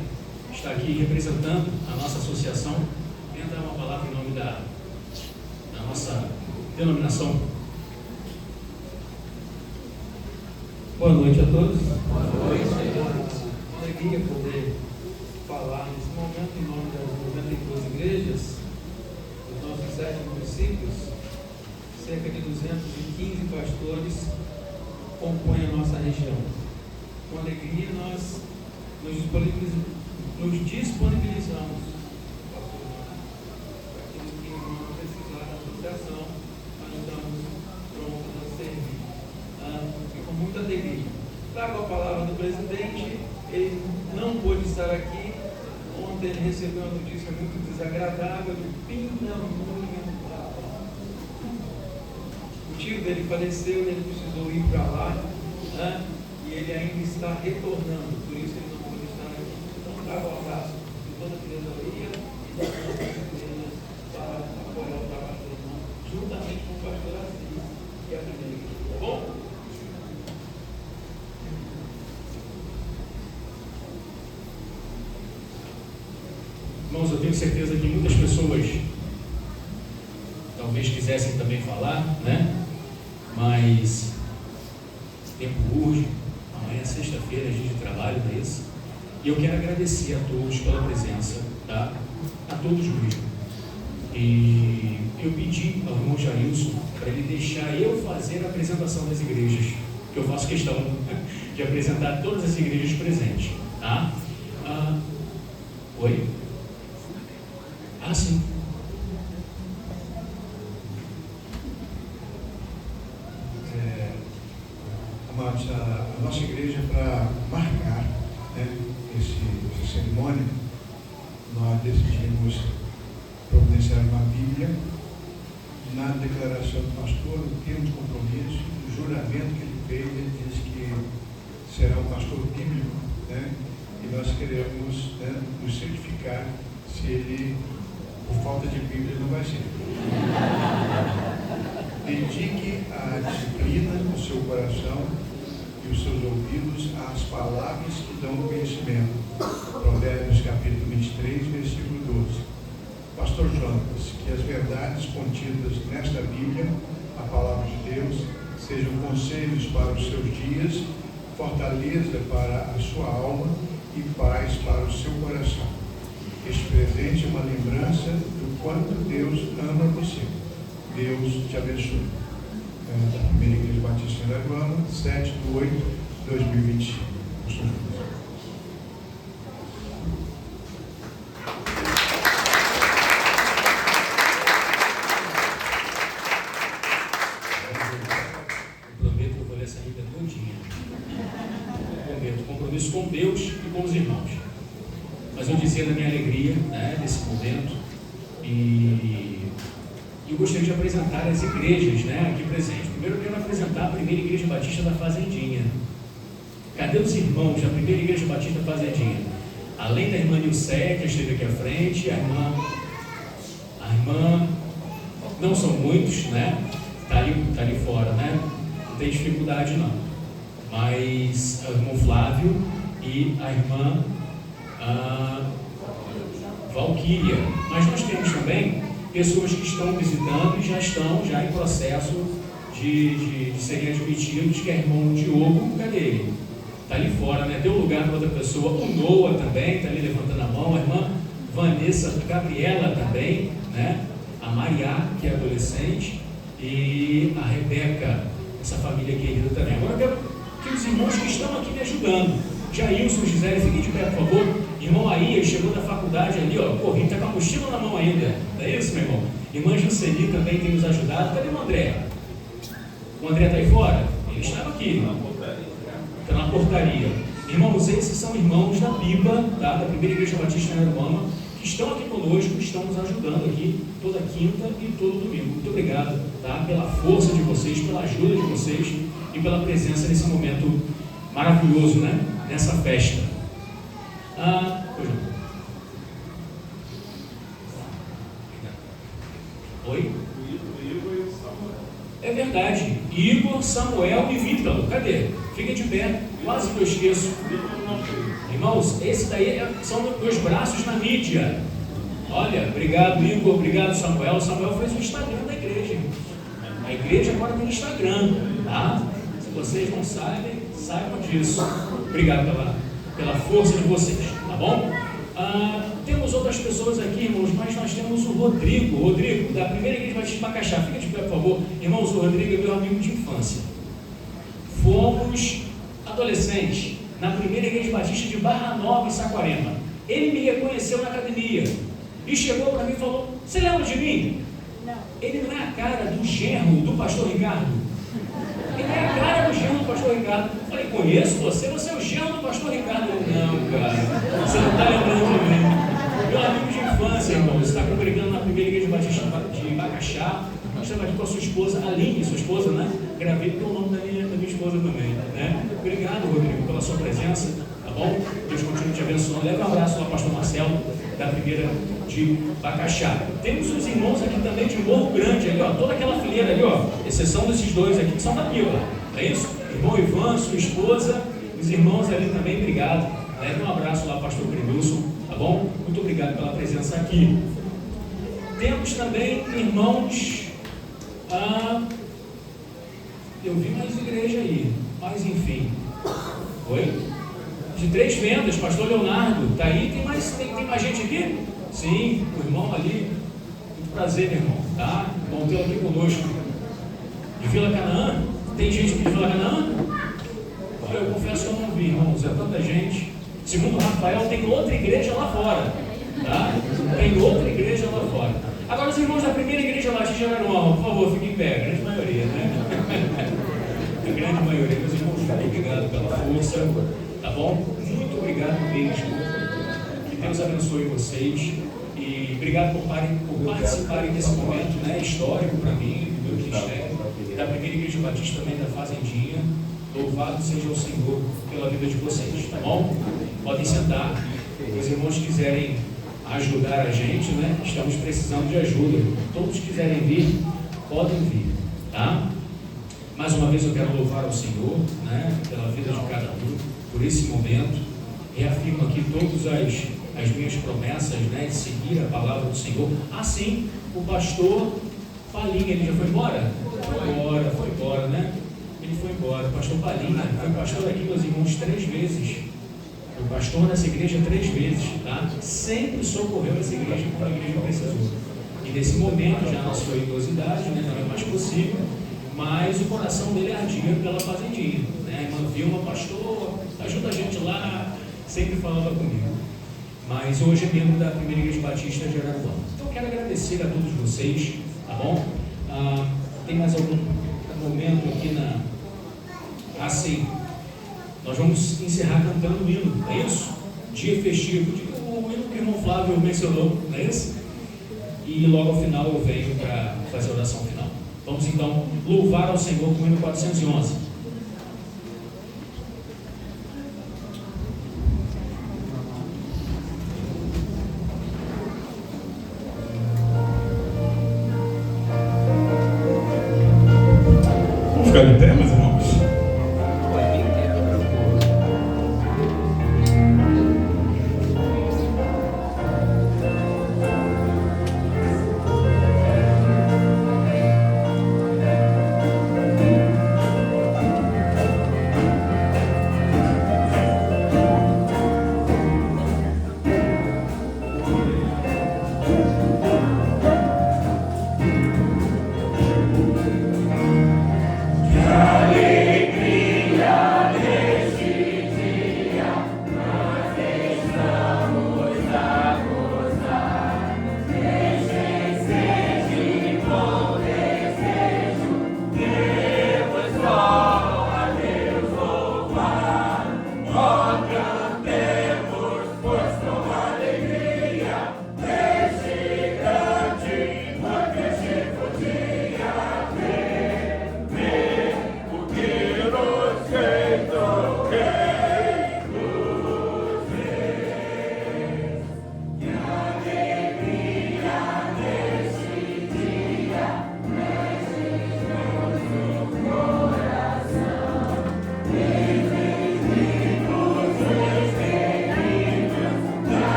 Está aqui representando a nossa associação. Venha dar uma palavra em nome da nossa denominação. Boa noite a todos. Boa noite. Uma alegria poder falar nesse momento em nome das 92 igrejas, dos nossos 7 municípios. Cerca de 215 pastores compõem a nossa região. Com alegria nós nos disponibilizamos para aqueles que vão precisar da associação. Nós estamos prontos a servir. E com muita alegria. Trago a palavra do presidente. Ele não pôde estar aqui. Ontem ele recebeu uma notícia muito desagradável de pneumonia. O tio dele faleceu, ele precisou ir para lá, e ele ainda está retornando, por isso ele não pôde estar aqui. Então trago o abraço de toda a diretoria e das nossas igrejas para apoiar o trabalho do irmão, juntamente com o pastor Assis, que é a primeira igreja. Tá bom? Irmãos, eu tenho certeza que muitas pessoas talvez quisessem também falar, né? Mas o tempo urge. Amanhã é sexta-feira, é dia de trabalho, não é isso? E eu quero agradecer a todos pela presença, tá? A todos mesmo. E eu pedi ao irmão Jailson para ele deixar eu fazer a apresentação das igrejas, que eu faço questão de apresentar todas as igrejas presentes, tá? Oi? Sim. Amados, a nossa igreja, para marcar, né, essa cerimônia, nós decidimos providenciar uma Bíblia. Na declaração do pastor, o termo de compromisso, o juramento que ele fez, ele diz que será um pastor bíblico, né, e nós queremos, né, nos certificar se ele, por falta de Bíblia, não vai ser. Dedique a disciplina do seu coração e os seus ouvidos às palavras que dão conhecimento. Provérbios capítulo 23, versículo 12. Pastor Jonas, que as verdades contidas nesta Bíblia, a palavra de Deus, sejam conselhos para os seus dias, fortaleza para a sua alma e paz para o seu coração. Este presente é uma lembrança do quanto Deus ama você. Deus te abençoe. Da Primeira Igreja Batista em Araguama, 7/8/2025. Prometo que eu vou ler essa Bíblia todinha. Prometo. Compromisso com Deus e com os irmãos. Mas eu dizia da minha alegria, né, desse momento, e eu gostaria de apresentar as igrejas, né, aqui presentes. Primeiro eu quero apresentar a Primeira Igreja Batista da Fazendinha. Cadê os irmãos da Primeira Igreja Batista da Fazendinha? Além da irmã Nilceia, que esteve aqui à frente, a irmã, não são muitos, né, tá ali fora, né, não tem dificuldade não, mas o irmão Flávio e a irmã Valquíria. Mas nós temos também pessoas que estão visitando e já estão em processo de serem admitidos, que é o irmão Diogo. Cadê ele? Está ali fora, né? Deu lugar para outra pessoa. O Noah também está ali levantando a mão. A irmã Vanessa, Gabriela também, né? A Maria, que é adolescente, e a Rebeca, essa família querida também. Agora eu quero que os irmãos que estão aqui me ajudando. Jailson, Gisele, fiquem de pé, por favor. Irmão Aí, chegou da faculdade ali, ó, correndo, está com a mochila na mão ainda. Não é isso, meu irmão? Irmã Jusceli também tem nos ajudado. Cadê o André? O André está aí fora? Ele estava aqui. Está na portaria. Irmãos, esses são irmãos da PIBA, tá? Da Primeira Igreja Batista em Araruama, que estão aqui conosco, estão nos ajudando aqui toda quinta e todo domingo. Muito obrigado, tá? Pela força de vocês, pela ajuda de vocês e pela presença nesse momento maravilhoso, né? Nessa festa. Oi? É verdade. Igor, Samuel e Vítalo. Cadê? Fica de pé. Quase que eu esqueço. Irmãos, esse daí são meus braços na mídia. Olha, obrigado Igor, obrigado Samuel. Samuel fez o Instagram da igreja. A igreja agora tem Instagram, tá? Se vocês não sabem, saibam disso. Obrigado pela força de vocês, tá bom? Temos outras pessoas aqui, irmãos, mas nós temos o Rodrigo, da Primeira Igreja Batista de Macaxá. Fica de pé, por favor. Irmãos, o Rodrigo é meu amigo de infância. Fomos adolescentes na Primeira Igreja Batista de Barra Nova, em Saquarema. Ele me reconheceu na academia e chegou para mim e falou: "Você lembra de mim?" Não. Ele não é a cara do genro do pastor Ricardo? Ele é a cara do genro do pastor Ricardo. Eu falei: "Conheço você é o genro do pastor Ricardo." Ele: "Não, cara, você não está lembrando de mim." Meu amigo de infância, irmão, você está congregando na Primeira Igreja Batista de Macaxá. Nós estamos aqui com a sua esposa, Aline, sua esposa, né? Gravei pelo nome da minha esposa também, né? Obrigado, Rodrigo, pela sua presença, tá bom? Deus continue te abençoando. Leve um abraço lá, pastor Marcelo. da primeira de Bacaxá. Temos os irmãos aqui também de Morro Grande, ali, ó, toda aquela fileira ali, ó, exceção desses dois aqui que são da Pila, é isso? Irmão Ivan, sua esposa, os irmãos ali também, obrigado. Leve um abraço lá, pastor Crenilson, tá bom? Muito obrigado pela presença aqui. Temos também irmãos, eu vi mais igreja aí, mas enfim. Oi? De Três Vendas, pastor Leonardo, tá aí? Tem mais gente aqui? Sim, o irmão ali. Muito prazer, meu irmão, tá? Bom tê-lo aqui conosco. De Vila Canaã? Tem gente aqui de Vila Canaã? Olha, eu confesso que eu não vi, irmãos, é tanta gente. Segundo Rafael, tem outra igreja lá fora, tá? Tem outra igreja lá fora. Agora, os irmãos da primeira igreja lá de Januário, por favor, fiquem em pé, a grande maioria, né? A grande maioria, meus irmãos, muito obrigado pela força, tá bom? Muito obrigado mesmo. Que Deus abençoe vocês e obrigado por participarem desse momento, né, histórico para mim, do meu ministério, e da primeira igreja batista também da Fazendinha. Louvado seja o Senhor pela vida de vocês, tá bom? Podem sentar. Se os irmãos quiserem ajudar a gente, né? Estamos precisando de ajuda. Todos que quiserem vir, podem vir, tá? Mais uma vez eu quero louvar ao Senhor, né? Pela vida de cada um, por esse momento. Reafirmo aqui todas as minhas promessas, né? De seguir a palavra do Senhor. Assim, o pastor Palinha, ele já foi embora? Foi embora, né? Ele foi embora. O pastor Palinha foi pastor aqui, meus irmãos, 3 vezes. O pastor nessa igreja 3 vezes, tá? Sempre socorreu essa igreja quando a igreja precisou. E nesse momento, já na sua idosidade, né, não é mais possível, mas o coração dele ardia pela Fazendinha, né? A irmã Vilma, pastor, ajuda a gente lá, sempre falava comigo. Mas hoje é membro da primeira igreja batista de Araruama. Então eu quero agradecer a todos vocês, tá bom? Tem mais algum momento aqui assim, nós vamos encerrar cantando o hino, não é isso? Dia festivo, o hino que o irmão Flávio mencionou, não é isso? E logo ao final eu venho para fazer a oração final. Vamos então louvar ao Senhor com o hino 411. Vamos ficar de pé, meus irmãos?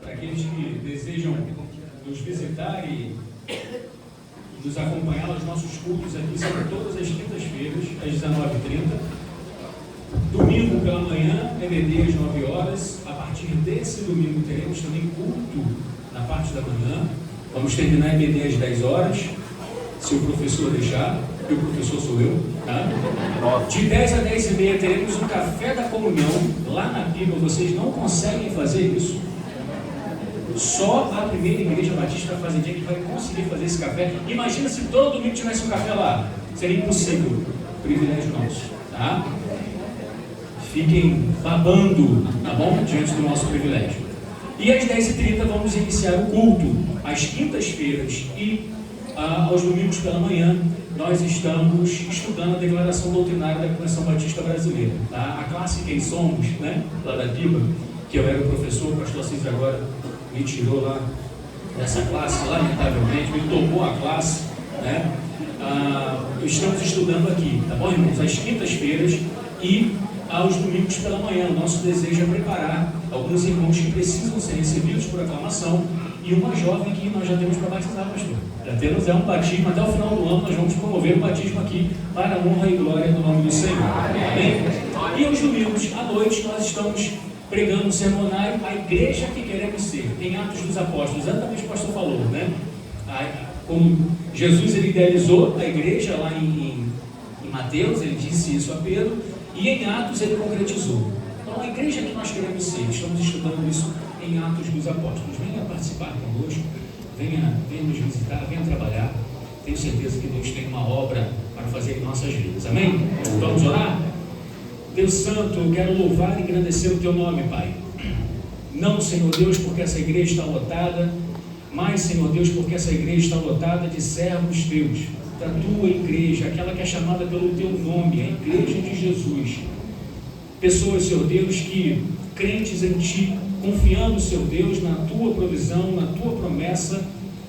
para aqueles que desejam nos visitar e nos acompanhar nos nossos cultos aqui, são todas as quintas-feiras, às 19h30. Domingo pela manhã, EBD às 9 horas. A partir desse domingo teremos também culto na parte da manhã. Vamos terminar EBD às 10 horas, se o professor deixar, porque o professor sou eu, tá? De 10 a 10h30 teremos um café da comunhão lá na Piba. Vocês não conseguem fazer isso. Só a primeira igreja batista fazendinha que vai conseguir fazer esse café. Imagina se todo domingo tivesse um café lá. Seria impossível. Privilégio nosso, tá? Fiquem babando, tá bom? Diante do nosso privilégio. E às 10h30 vamos iniciar o culto. Às quintas-feiras e aos domingos pela manhã, nós estamos estudando a declaração doutrinária da Convenção Batista Brasileira. Tá? A classe Quem Somos, né? Lá da Piba, que eu era o professor, o pastor Assis agora me tirou lá dessa classe, lamentavelmente, me tomou a classe, né? Estamos estudando aqui, tá bom, irmãos? Às quintas-feiras e aos domingos pela manhã. O nosso desejo é preparar alguns irmãos que precisam ser recebidos por aclamação e uma jovem que nós já temos para batizar, pastor. Já temos um batismo, até o final do ano nós vamos promover o batismo aqui para a honra e glória do nome do Senhor. Amém? E aos domingos à noite nós estamos pregando um semanário, a igreja que queremos ser, em Atos dos Apóstolos. Exatamente o que o pastor falou, né? Como Jesus ele idealizou a igreja lá em Mateus, ele disse isso a Pedro, e em Atos ele concretizou. Então a igreja que nós queremos ser, estamos estudando isso em Atos dos Apóstolos. Venha participar conosco, venha nos visitar, venha trabalhar. Tenho certeza que Deus tem uma obra para fazer em nossas vidas. Amém? Vamos orar? Deus Santo, eu quero louvar e agradecer o Teu nome, Pai. Não, Senhor Deus, porque essa igreja está lotada, mas, Senhor Deus, porque essa igreja está lotada de servos Teus, da Tua igreja, aquela que é chamada pelo Teu nome, a Igreja de Jesus. Pessoas, Senhor Deus, que crentes em Ti, confiando, Senhor Deus, na Tua provisão, na Tua promessa,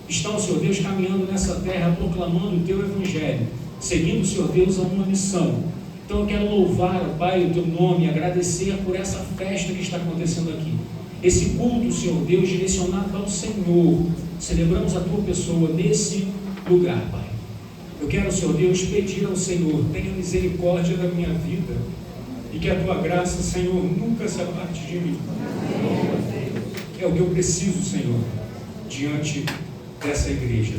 estão, Senhor Deus, caminhando nessa terra, proclamando o Teu Evangelho, seguindo, Senhor Deus, a uma missão. Então eu quero louvar, Pai, o Teu nome e agradecer por essa festa que está acontecendo aqui. Esse culto, Senhor Deus, direcionado ao Senhor. Celebramos a Tua pessoa nesse lugar, Pai. Eu quero, Senhor Deus, pedir ao Senhor, tenha misericórdia da minha vida e que a Tua graça, Senhor, nunca se aparte de mim. É o que eu preciso, Senhor, diante dessa igreja.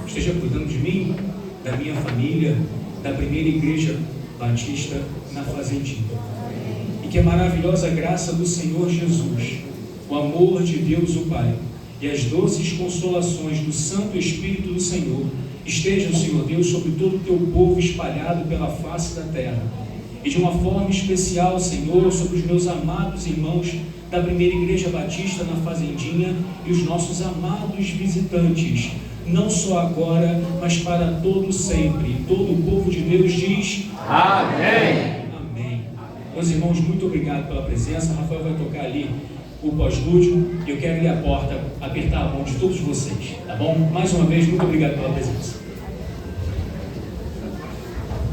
Esteja cuidando de mim, da minha família, da primeira igreja batista na Fazendinha. E que a maravilhosa graça do Senhor Jesus, o amor de Deus o Pai e as doces consolações do Santo Espírito do Senhor estejam, Senhor Deus, sobre todo o Teu povo espalhado pela face da terra. E de uma forma especial, Senhor, sobre os meus amados irmãos da primeira igreja batista na Fazendinha e os nossos amados visitantes, não só agora, mas para todo sempre. Todo o povo de Deus diz amém. Amém. Meus irmãos, muito obrigado pela presença. Rafael vai tocar ali o pós-lúdio e eu quero ir à porta apertar a mão de todos vocês, tá bom? Mais uma vez, muito obrigado pela presença.